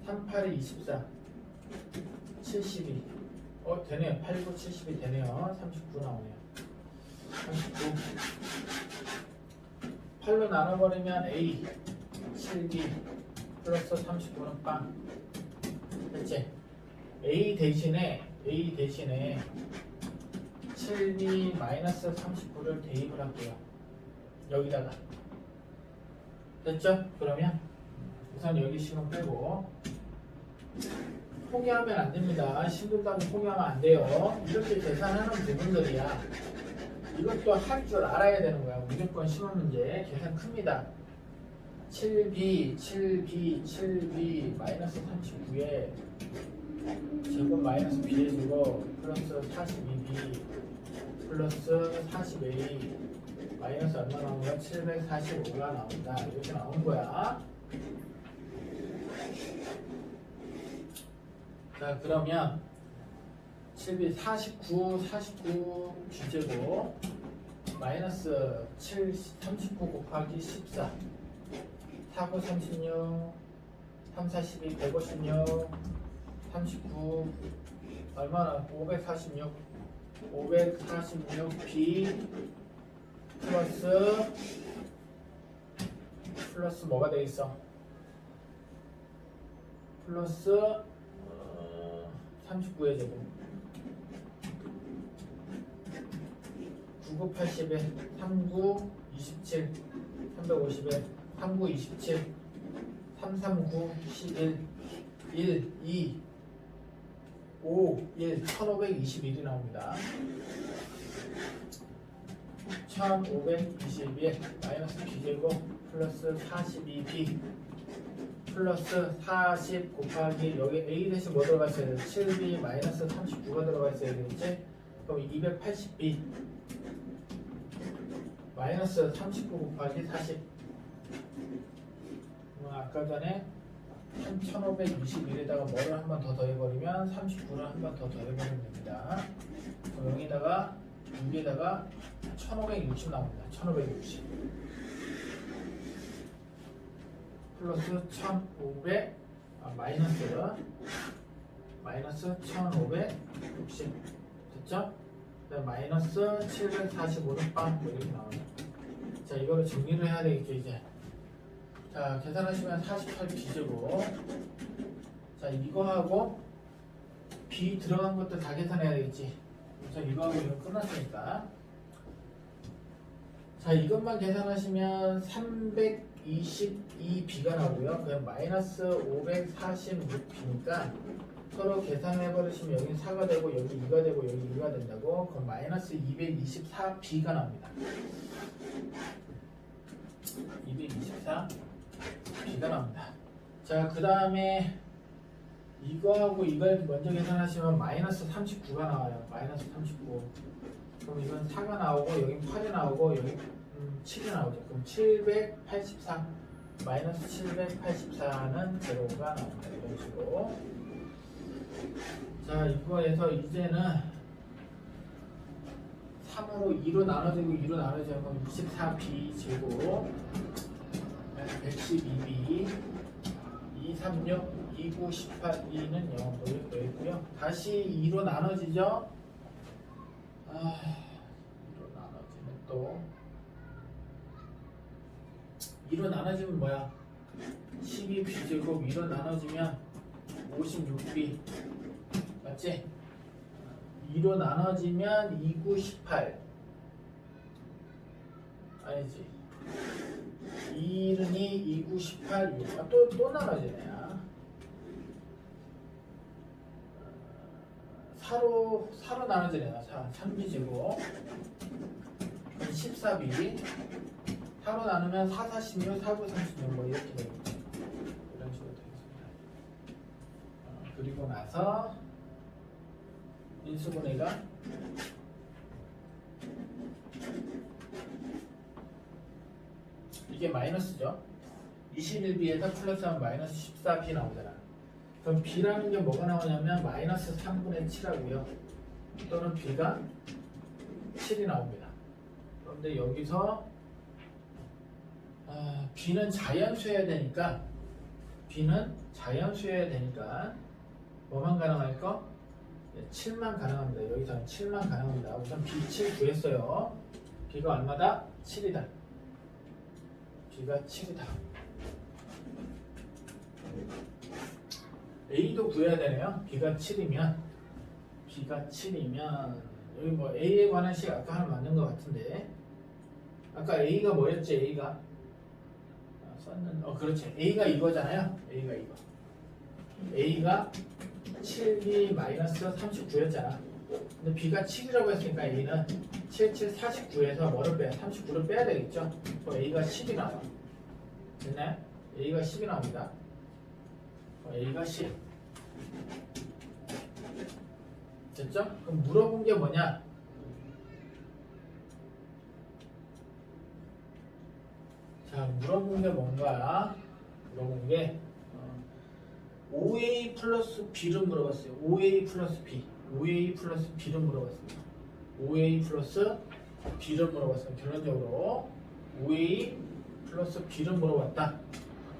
38이 24, 72. 되네요. 8, 9, 72 되네요. 39 나오네요. 39. 8로 나눠버리면 A, 7B 플러스 39는 빵. 됐지? A 대신에 7B 마이너스 39를 대입을 할게요. 여기다가. 됐죠? 그러면 우선 여기 식은 빼고 포기하면 안 됩니다. 힘들다고 포기하면 안 돼요. 이렇게 계산하는 부분들이야. 이것도 할 줄 알아야 되는 거야. 무조건 시험 문제 계산 큽니다. 7b 마이너스 39에 제곱 마이너스 b의 제곱 플러스 42b 플러스 40a 마이너스 얼마 나온 거야? 745가 나온다. 이렇게 나온 거야. 자, 그러면 7b 49 b제곱 마이너스 39 곱하기 14 4, 9, 36 3, 42, 156 39 얼마나? 546b 플러스 뭐가 되겠어? 플러스 39의 제곱 99, 80에 39, 27 350에 39, 27 339, 11 1, 2 5, 1 1521이 나옵니다. 1521 마이너스 b제곱 플러스 42b 플러스 40 곱하기 여기 a 대신 뭐 들어가 있어야 돼? 7b 마이너스 39가 들어가 있어야 되겠지? 그럼 280b 마이너스 39 곱하기 40 아까 전에 1521에다가 뭐를 한 번 더 더해버리면 39를 한 번 더 더해버리면 됩니다. 여기다가 6에다가 1560 나옵니다. 1560 플러스 1500 마이너스 1560 됐죠? 마이너스 745는 빵 이렇게 나오네요. 자, 이거를 정리를 해야 되겠죠 이제. 자, 계산하시면 48b제곱. 자, 이거하고 b 들어간 것도 다 계산해야 되겠지. 자, 이거하고 이거 끝났으니까. 자, 이것만 계산하시면 322b가 나오고요. 그냥 마이너스 546b니까 서로 계산해버리시면 여기 4가 되고 여기 2가 되고 여기 2가 된다고. 그럼 마이너스 224b가 나옵니다. 224b가 나옵니다. 자, 그 다음에 이거하고 이걸 먼저 계산하시면 마이너스 39가 나와요. 마이너스 39. 그럼 이건 4가 나오고 여기 8이 나오고 여기 7이 나오죠. 그럼 784 마이너스 784는 제로가 나옵니다. 이런 식으로. 자, 이거에서 이제는 3으로 2로 나눠지고 2로 나눠지는 건 64b 제곱 112b 236 29 18 2는 0 넣고요. 다시 2로 나눠지죠. 2로 나눠지면 또 2로 나눠지면 뭐야? 12b 제곱 2로 나눠지면 56b 맞지? 2로 나눠지면 29 18 아니지 2는 29 18 6 또 나눠지네. 4로 나눠지네요. 3b 제곱 14b 4로 나누면 4, 46, 4, 9, 36 뭐 이렇게 되겠죠. 이런 식으로 되겠습니다. 그리고 나서 인수분해가 이게 마이너스죠. 21b에서 플러스하면 마이너스 14b 나오잖아. 그럼 b라는 게 뭐가 나오냐면 마이너스 3분의 7하고요. 또는 b가 7이 나옵니다. 그런데 여기서 b는 자연수여야 되니까 뭐만 가능할 거? 7만 가능합니다. 여기서는 7만 가능합니다. 우선 b7 구했어요. b가 얼마다? 7이다. b가 7이다. a도 구해야 되네요. b가 7이면 여기 뭐 a에 관한 식 아까 하나 맞는 것 같은데 아까 a가 뭐였지? a가 그렇지. a가 이거잖아요. a가 7b 마이너스 39였잖아. 근데 b가 7이라고 했으니까 a는 7, 7, 49에서 뭐를 빼야? 39를 빼야 되겠죠? 그럼 a가 10이 나와. 됐나요? a가 10이 나옵니다. a가 10. 됐죠? 그럼 물어본 게 뭐냐? 자, 물어본 게 뭔가? 물어본 게 OA 플러스 B를 물어봤어요. OA 플러스 B. OA 플러스 B를 물어봤습니다. OA 플러스 B를 물어봤어요. 결론적으로 OA 플러스 B를 물어봤다.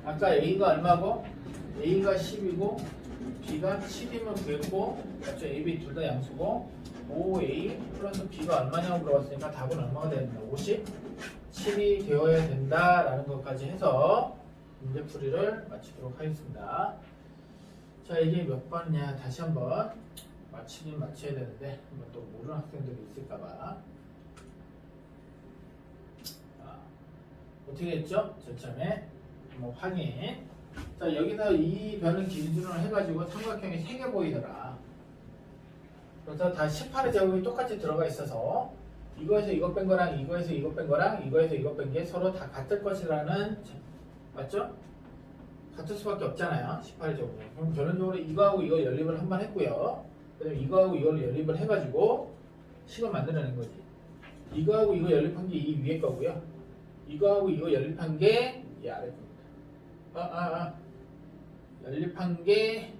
아까 A가 얼마고? A가 10이고 B가 7이면 구했고 맞죠? A, B 둘 다 양수고 OA 플러스 B가 얼마냐고 물어봤으니까 답은 얼마가 되야 된다? 57이 되어야 된다라는 것까지 해서 문제풀이를 마치도록 하겠습니다. 자, 이게 몇 번이냐 다시 한번 맞히긴 맞춰야 되는데 한번 또 모르는 학생들이 있을까봐 어떻게 했죠? 저참에 한번 확인. 자, 여기서 이 변을 기준으로 해가지고 삼각형이 3개 보이더라. 그래서 다 18의 제곱이 똑같이 들어가 있어서 이거에서 이거 뺀 거랑 이거에서 이거 뺀 거랑 이거에서 이거 뺀 게 서로 다 같을 것이라는 맞죠? 같을 수밖에 없잖아요. 18의 제곱은. 그럼 결론적으로 이거하고 이거 연립을 한번 했고요. 그다음에 이거하고 이걸 연립을 해가지고 식을 만들어낸 거지. 이거하고 이거 연립한 게 이 위에 거고요. 이거하고 이거 연립한 게 이 아래 겁니다. 연립한 게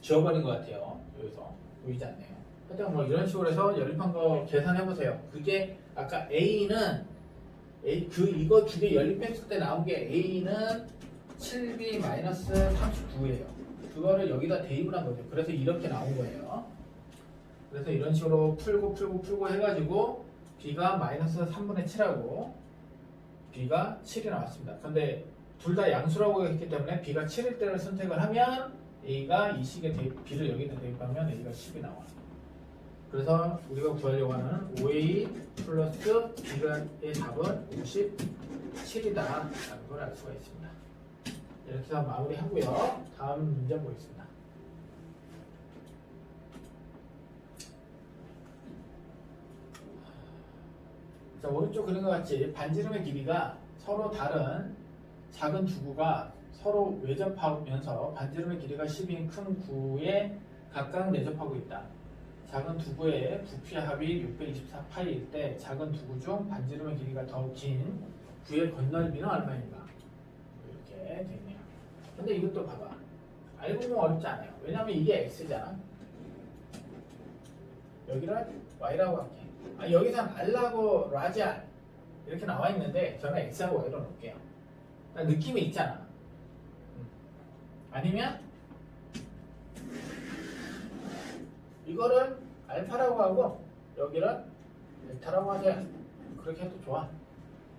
지워버린 것 같아요. 여기서 보이지 않네요. 하여튼 뭐 이런 식으로 해서 연립한 거 계산해 보세요. 그게 아까 A는 이거 두 개 연립했을 때 나온 게 A는 7B-39예요. 그거를 여기다 대입을 한 거죠. 그래서 이렇게 나온 거예요. 그래서 이런 식으로 풀고 해가지고 B가 마이너스 3분의 7하고 B가 7이 나왔습니다. 근데 둘 다 양수라고 했기 때문에 B가 7일 때를 선택을 하면 A가 이 식에 B를 여기다 대입하면 A가 10이 나와. 그래서 우리가 구하려고 하는 OA 플러스 B가의 답은 57이다 라는 걸 알 수가 있습니다. 이렇게 해서 마무리하고요. 다음 문제 보겠습니다. 자, 오른쪽 그린 것 같이 반지름의 길이가 서로 다른 작은 두 구가 서로 외접하면서 반지름의 길이가 10인 큰 구에 각각 내접하고 있다. 작은 두 구의 부피의 합이 624파이일 때 작은 두 구 중 반지름의 길이가 더 긴 구의 건널비는 얼마인가? 이렇게 되네요. 근데 이것도 봐봐. 알고 보면 어렵지 않아요. 왜냐면 이게 x잖아. 여기를 y라고 할게. 여기선 r라고 라지 r 이렇게 나와 있는데 저는 x하고 y로 놓을게요. 느낌이 있잖아. 아니면 이거를 알파라고 하고 여기를 베타라고 하세요. 그렇게 해도 좋아.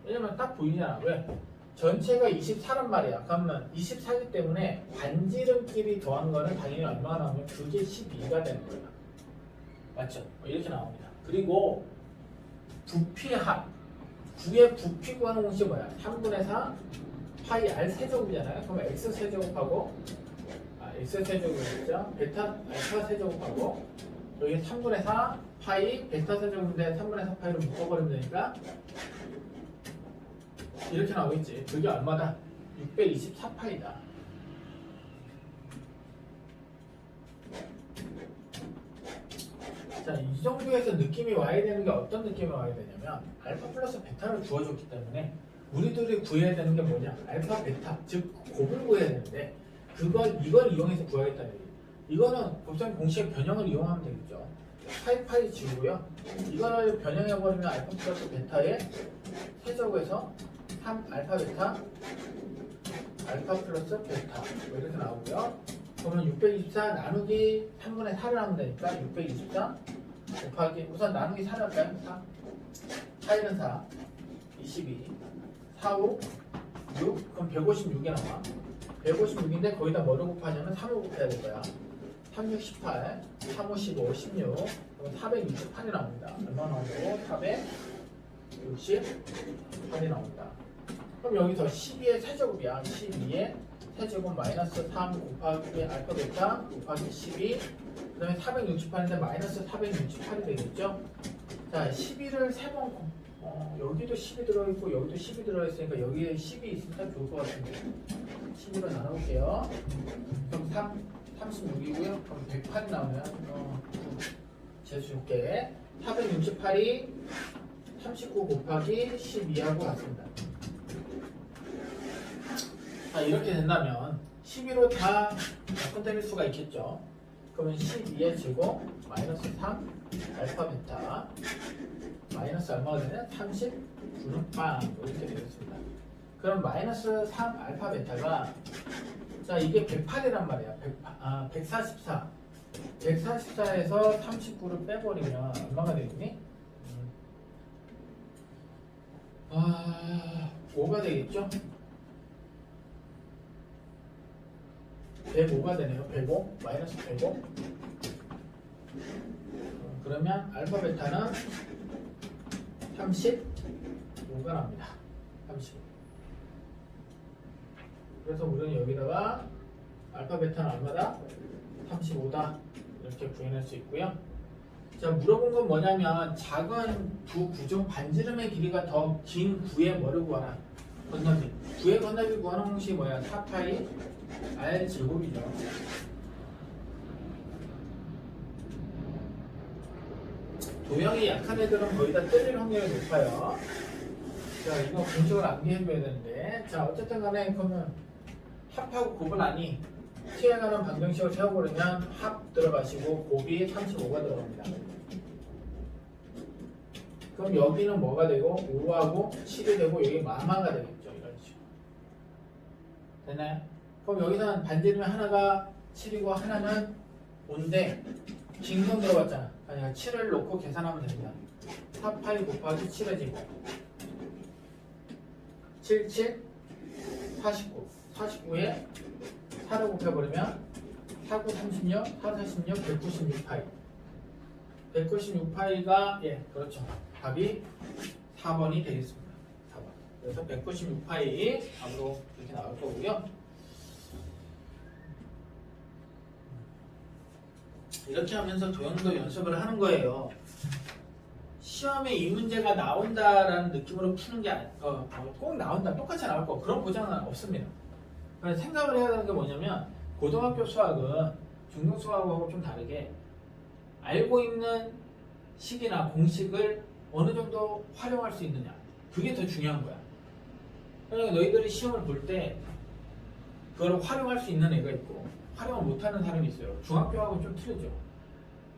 왜냐면 딱 보이잖아. 왜? 전체가 24란 말이야. 그러면 24기 때문에 반지름끼리 더한 거는 당연히 얼마나 나오면 그게 12가 되는 거야. 맞죠? 이렇게 나옵니다. 그리고 부피합 9의 부피 구하는 공식이 뭐야? 3분의 4 파이 r 세제곱이잖아요. 그러면 x 세제곱하고 x 세제곱이죠. 베타 알파 세제곱하고 여기 3분의 4 파이 베타 세제곱인데 3분의 4 파이로 묶어버리면 되니까 이렇게 나오겠지. 그게 얼마다? 624파이다. 자, 이 정도에서 느낌이 와야 되는 게 어떤 느낌이 와야 되냐면 알파 플러스 베타를 주어줬기 때문에 우리들이 구해야 되는 게 뭐냐? 알파 베타, 즉 곱을 구해야 되는데 이걸 이용해서 구하겠다는 얘기. 이거는 곱셈 공식의 변형을 이용하면 되겠죠. 파이 지우고요. 이거를 변형해버리면 알파 플러스 베타의 세제곱에서 3 알파 베타 알파 플러스 베타 뭐 이렇게 나오고요. 그러면 624 나누기 3분의 4를 하면 되니까 624 곱하기 우선 나누기 4를 할까요? 4 4는 4 22 4, 5 6 그럼 156이 나와. 156인데 거기다 뭐를 곱하냐면 3을 곱해야 될 거야. 3, 6, 18 3, 5, 15, 16 그럼 468이 나옵니다. 얼마 나오고 468이 나옵니다. 그럼 여기서 12의 세제곱이야. 12의 세제곱 마이너스 3 곱하기 알파 베타 곱하기 12 그 다음에 468인데 마이너스 468이 되겠죠. 자 12를 3번 여기도 10이 들어있고 여기도 10이 들어있으니까 여기에 10이 있으니까 좋을 것 같은데 12로 나눠볼게요. 그럼 36이고요. 그럼 108이 나오면 재수 줄게. 468이 39 곱하기 12하고 같습니다. 자 이렇게 된다면 12로 다 바꿔드릴 수가 있겠죠. 그러면 12의 제곱 마이너스 3 알파 베타 마이너스 얼마가 되냐? 39는 빵 이렇게 되겠습니다. 그럼 마이너스 3 알파 베타가 자 이게 108이란 말이야. 144 144에서 39를 빼버리면 얼마가 되겠니? 5가 되겠죠? 105가 되네요. 105 마이너스 105 그러면 알파 베타는 35가 납니다. 35 그래서 우리는 여기다가 알파 베타는 얼마다? 35다 이렇게 구해낼 수 있고요. 자 물어본 건 뭐냐면 작은 두 구중 반지름의 길이가 더 긴 구의 뭐를 구하라? 건너비. 구의 건너비 구하는 공식이 뭐야? 4파이 r 제곱이죠. 도형이 약한 애들은 거의 다 뜰릴 확률이 높아요. 자 이거 공식을 암기해줘야 되는데 자 어쨌든 간에 그러면 합하고 곱은 아니 t에 관한 방정식을 세워버리면 합 들어가시고 곱이 35가 들어갑니다. 그럼 여기는 뭐가 되고 5하고 7이 되고 여기 마마가 되겠죠. 이런 식으로 됐나요? 그럼 여기서는 반지름이 하나가 7이고 하나는 5인데 징성 들어갔잖아. 그러니까 7을 놓고 계산하면 됩니다. 4파이 곱하기 7의 제곱 7, 7, 49 49에 4를 곱해버리면 4, 9, 36 4, 46, 196파이 196파이가 예 그렇죠. 답이 4번이 되겠습니다. 4번. 그래서 196파이 답으로 이렇게 나올 거고요. 이렇게 하면서 도형도 연습을 하는 거예요. 시험에 이 문제가 나온다라는 느낌으로 푸는 게 꼭 나온다, 똑같이 나올 거 그런 보장은 없습니다. 그래서 생각을 해야 되는 게 뭐냐면 고등학교 수학은 중등 수학하고 좀 다르게 알고 있는 식이나 공식을 어느 정도 활용할 수 있느냐 그게 더 중요한 거야. 그러니까 너희들이 시험을 볼 때 그걸 활용할 수 있는 애가 있고 활용을 못하는 사람이 있어요. 중학교하고 좀 틀리죠.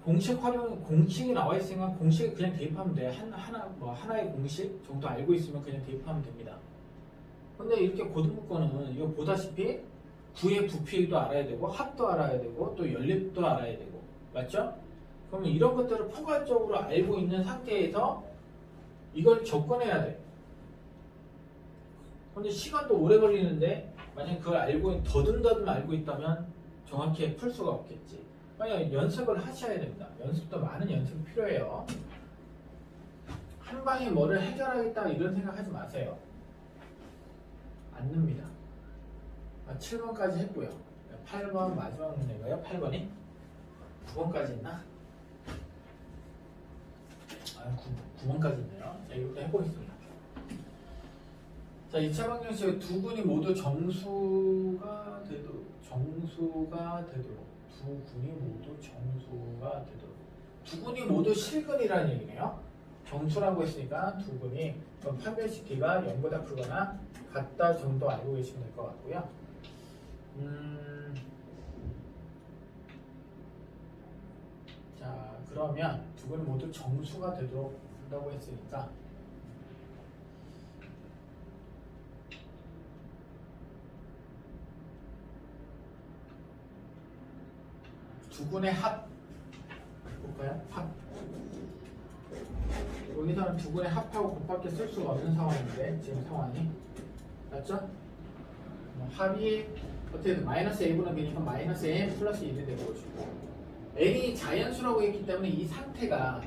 공식이 나와 있으니까 공식을 그냥 대입하면 돼. 하나의 공식 정도 알고 있으면 그냥 대입하면 됩니다. 근데 이렇게 고등부 거는 이거 보다시피 구의 부피도 알아야 되고 합도 알아야 되고 또 연립도 알아야 되고 맞죠? 그러면 이런 것들을 포괄적으로 알고 있는 상태에서 이걸 접근해야 돼. 근데 시간도 오래 걸리는데 만약 그걸 더듬더듬 알고 있다면 정확히 풀 수가 없겠지. 만약 연습을 하셔야 됩니다. 연습도 많은 연습이 필요해요. 한 방에 뭐를 해결하겠다 이런 생각하지 마세요. 안 늡니다. 7번까지 했고요. 8번 마지막 문제가요. 8번이 9번까지 있나? 9번까지 있네요. 자, 이것도 해보겠습니다. 자, 2차 방정식 두 군이 모두 정수가 되도록 두 군이 모두 실근이라는 얘기네요. 정수라고 했으니까 두 군이 그럼 판별식 D가 0보다 크거나 같다 정도 알고 계시면 될 것 같고요. 자, 그러면 두 군이 모두 정수가 되도록 한다고 했으니까 두 군의 합 볼까요? 합. 여기서는 두 군의 합하고 곱밖에 쓸 수가 없는 상황인데 지금 상황이 맞죠? 합이 어떻게든 마이너스 a분의 b니까 마이너스 n 플러스 1이 되는 것이고 n이 자연수라고 했기 때문에 이 상태가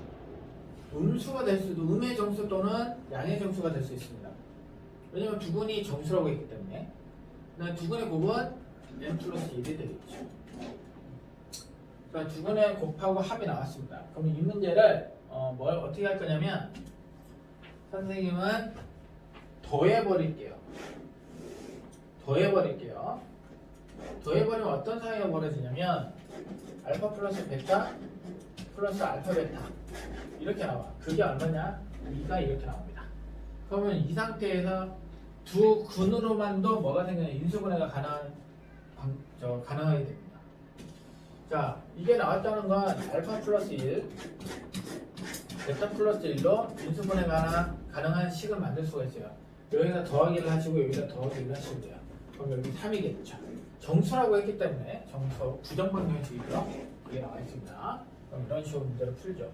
음수가 될 수도 음의 정수 또는 양의 정수가 될 수 있습니다. 왜냐면 두 군이 정수라고 했기 때문에 두 군의 곱은 n 플러스 1이 되겠죠. 두 군의 곱하고 합이 나왔습니다. 그럼 이 문제를 어떻게 할 거냐면 선생님은 더해버리면 어떤 상황이 벌어지냐면 알파 플러스 베타 플러스 알파 베타 이렇게 나와. 그게 얼마냐? 2가 이렇게 나옵니다. 그러면 이 상태에서 두 근으로만도 뭐가 생기냐? 인수분해가 가능하게 됩니다. 자, 이게 나왔다는 건 알파 플러스 1, 베타 플러스 1로 인수분해가 가능한 식을 만들 수가 있어요. 여기다 더하기를 하시고 여기다 더하기를 하시면 돼요. 그럼 여기 3이겠죠. 정수라고 했기 때문에 정수, 부정방정식이고요. 이게 나와 있습니다. 그럼 이런 식으로 문제를 풀죠.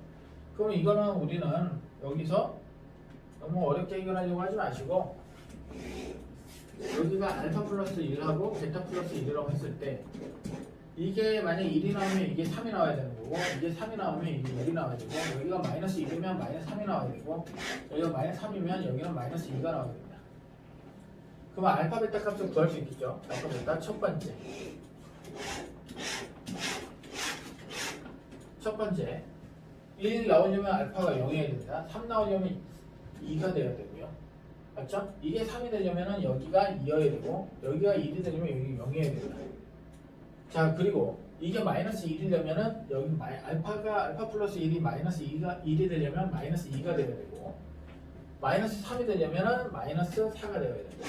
그럼 이거는 우리는 여기서 너무 어렵게 해결하려고 하지 마시고 여기가 알파 플러스 1하고 베타 플러스 1이라고 했을 때 이게 만약 1이 나오면 이게 3이 나와야 되는 거고 이게 3이 나오면 이게 1이 나와야 되고 여기가 마이너스 1이면 마이너스 3이 나와야 되고 여기가 마이너스 3이면 여기는 마이너스 2가 나와야 됩니다. 그러면 알파 베타 값을 구할 수 있겠죠. 알파 베타 첫 번째 1 나오려면 알파가 0이어야 됩니다. 3 나오려면 2가 돼야 되고요. 맞죠? 이게 3이 되려면 여기가 2여야 되고 여기가 1이 되려면 여기 0이어야 됩니다. 자, 그리고 이게 마이너스 1이려면은 여기 알파 플러스 1이 마이너스 1이 되려면 마이너스 2가 되어야 되고 마이너스 3이 되려면은 마이너스 4가 되어야 됩니다.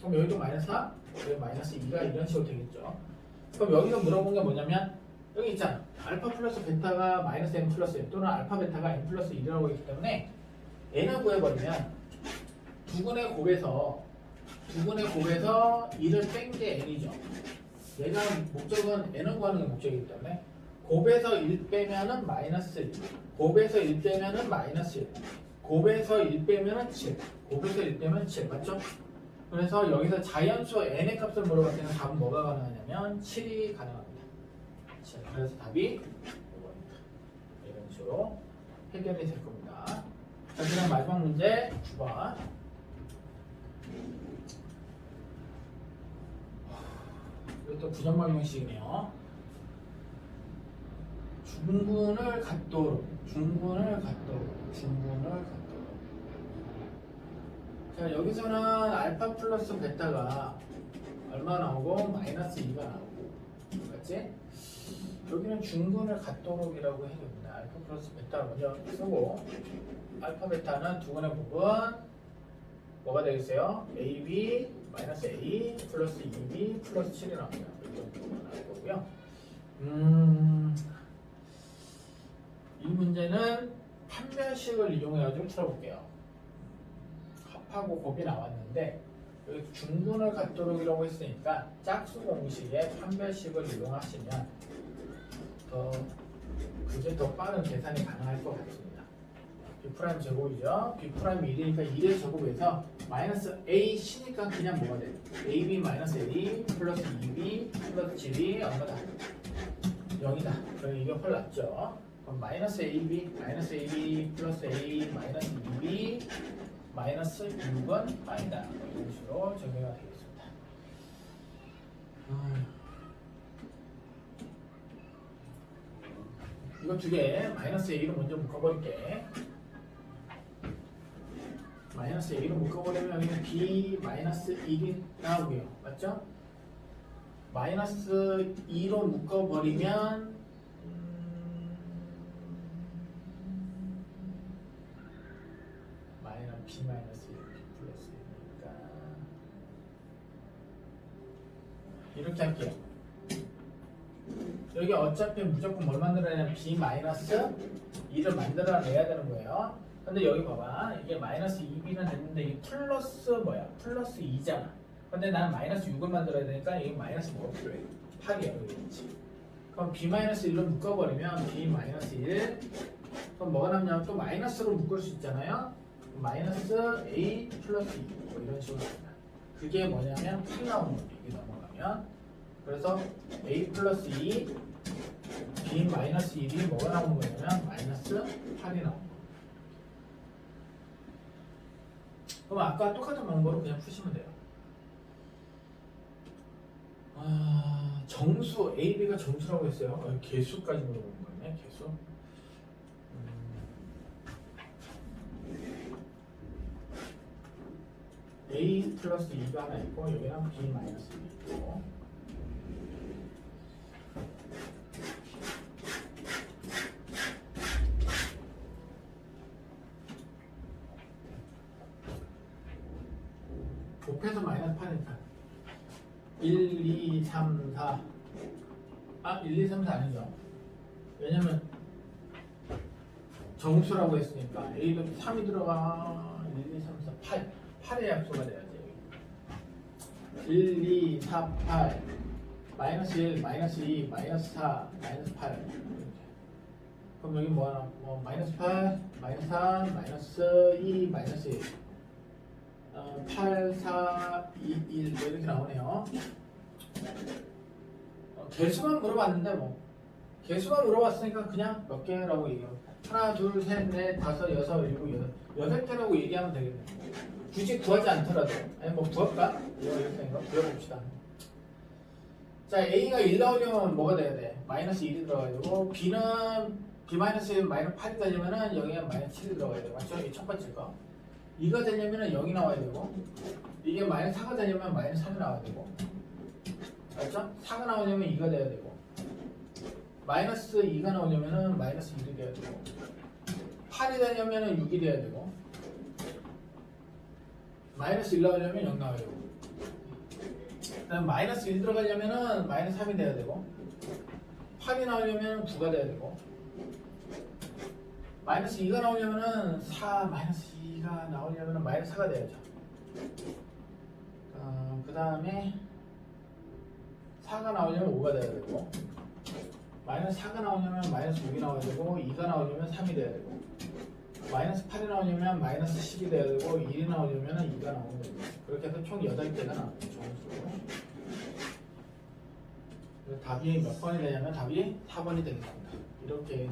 그럼 여기도 마이너스 4, 여기 마이너스 2가 이런 식으로 되겠죠. 그럼 여기서 물어본 게 뭐냐면 여기 있잖아. 알파 플러스 베타가 마이너스 n 플러스 1 또는 알파 베타가 n 플러스 1이라고 했기 때문에 n을 구해버리면 두 군의 곱에서 1을 뺀 게 n이죠. 얘가 목적은 n을 구하는 게 목적이기 때문에 곱에서 1 빼면은 마이너스 1, 곱에서 1 빼면은 마이너스 1, 곱에서 1 빼면은 7, 곱에서 1 빼면 7 맞죠? 그래서 여기서 자연수 n의 값을 물어봤을 때는 답은 뭐가 가능하냐면 7이 가능합니다. 자, 그래서 답이 5번입니다. 이런 식으로 해결이 될 겁니다. 자, 그럼 마지막 문제 9번. 이것도 부정방정식이네요. 중군을 갖도록. 자, 여기서는 알파 플러스 베타가 얼마 나오고 마이너스 2가 나오고 맞지? 여기는 중군을 갖도록이라고 해줍니다. 알파 플러스 베타를 먼저 쓰고 알파 베타는 두 군의 곱은 뭐가 되겠어요? AB 마이너스 A 플러스 2B 플러스 7이 나옵니다. 이건 나올 거고요. 이 문제는 판별식을 이용해가지고 풀어볼게요. 합하고 곱이 나왔는데 여기 중분을 갖도록이라고 했으니까 짝수 공식에 판별식을 이용하시면 그게 더 빠른 계산이 가능할 것 같습니다. B' 제곱이죠. B' 1이니까 1의 제곱에서 마이너스 A C니까 그냥 뭐가 돼요? AB 마이너스 A 플러스 2B 플러스 7이 얼마다? 0이다. 그럼 이게 훨 낫죠. 그럼 마이너스 AB 플러스 A 마이너스 2B 마이너스 6은 아니다. 이런 식으로 정리가 되겠습니다. 이거 두 개 마이너스 A로 먼저 묶어버릴게. 마이너스 A로 묶어버리면 여기는 B 마이너스 2이 나오고요. 맞죠? 마이너스 2로 묶어버리면 B 마이너스 1, B 플러스 1이니까 이렇게 할게요. 여기 어차피 무조건 뭘 만들어내냐면 B 마이너스 2를 만들어내야 되는 거예요. 근데 여기 봐봐. 이게 마이너스 2B는 됐는데 이게 플러스 뭐야? 플러스 2잖아. 근데 나는 마이너스 6을 만들어야 되니까 이게 마이너스 뭐가 필요해? 8이야. 여기 있지. 그럼 B 마이너스 1로 묶어버리면 B 마이너스 1 그럼 뭐가 남냐면 또 마이너스로 묶을 수 있잖아요. 마이너스 A 플러스 2 뭐 이런 식으로 됩니다. 그게 뭐냐면 8 나오는 거죠. 이게 넘어가면 그래서 A 플러스 2 B 마이너스 1이 뭐가 나오는 거냐면 마이너스 8이 나오는 거예요. 그럼 아까 똑같은 방법으로 그냥 푸시면 돼요. 정수 A, B가 정수라고 했어요. 개수까지 물어보는 거네. 개수. A 플러스 2가 하나 있고 여기는 B 마이너스 2 있고 곱해서 마이너스 8이니까 1, 2, 3, 4 1, 2, 3, 4 아니죠. 왜냐면 정수라고 했으니까 A도 3이 들어가 1, 2, 3, 4, 8의 약수가 돼야지. 1, 2, 4, 8 마이너스 1, 마이너스 2, 마이너스 4, 마이너스 8 그럼 여기 뭐 하나? 마이너스 8, 마이너스 3, 마이너스 2, 마이너스 1 8, 4, 2, 1 뭐 이렇게 나오네요. 개수만 물어봤는데 뭐 개수만 물어봤으니까 그냥 몇 개라고 얘기하면 하나, 둘, 셋, 넷, 다섯, 여섯, 일곱, 여덟 개라고 얘기하면 되겠네. 굳이 구하지 않더라도 아니 뭐 구할까? 이렇게 구해봅시다. 자 A가 1 나오려면 뭐가 돼야 돼? 마이너스 1이 들어가지고 B는 B 마이너스 1 마이너스 8이 되려면은 여기에 마이너스 7이 들어가야 돼. 맞죠? 이게 첫 번째 거. 2가 되려면은 0이 나와야 되고 이게 마이너스 4가 되려면 마이너스 3이 나와야 되고 맞죠? 4가 나오려면 2가 돼야 되고 마이너스 2가 나오려면은 마이너스 1이 돼야 되고 8이 되려면은 6이 돼야 되고 마이너스 1 나오려면 0 나와야 되고 그다음 마이너스 1 들어가려면은 마이너스 3이 돼야 되고 8이 나오려면 9가 돼야 되고 마이너스 2가 나오려면은 4 마이너스 2가 나오려면은 마이너스 4가 돼야죠. 그 다음에 4가 나오려면 5가 돼야 되고 마이너스 4가 나오려면 마이너스 6이 나와야 되고 2가 나오려면 3이 돼야 되고 마이너스 8이 나오려면 마이너스 10이 돼야 되고 1이 나오려면 2가 나오는 거죠. 그렇게 해서 총 8개가 나옵니다. 답이 몇 번이 되냐면 답이 4번이 되겠습니다. 이렇게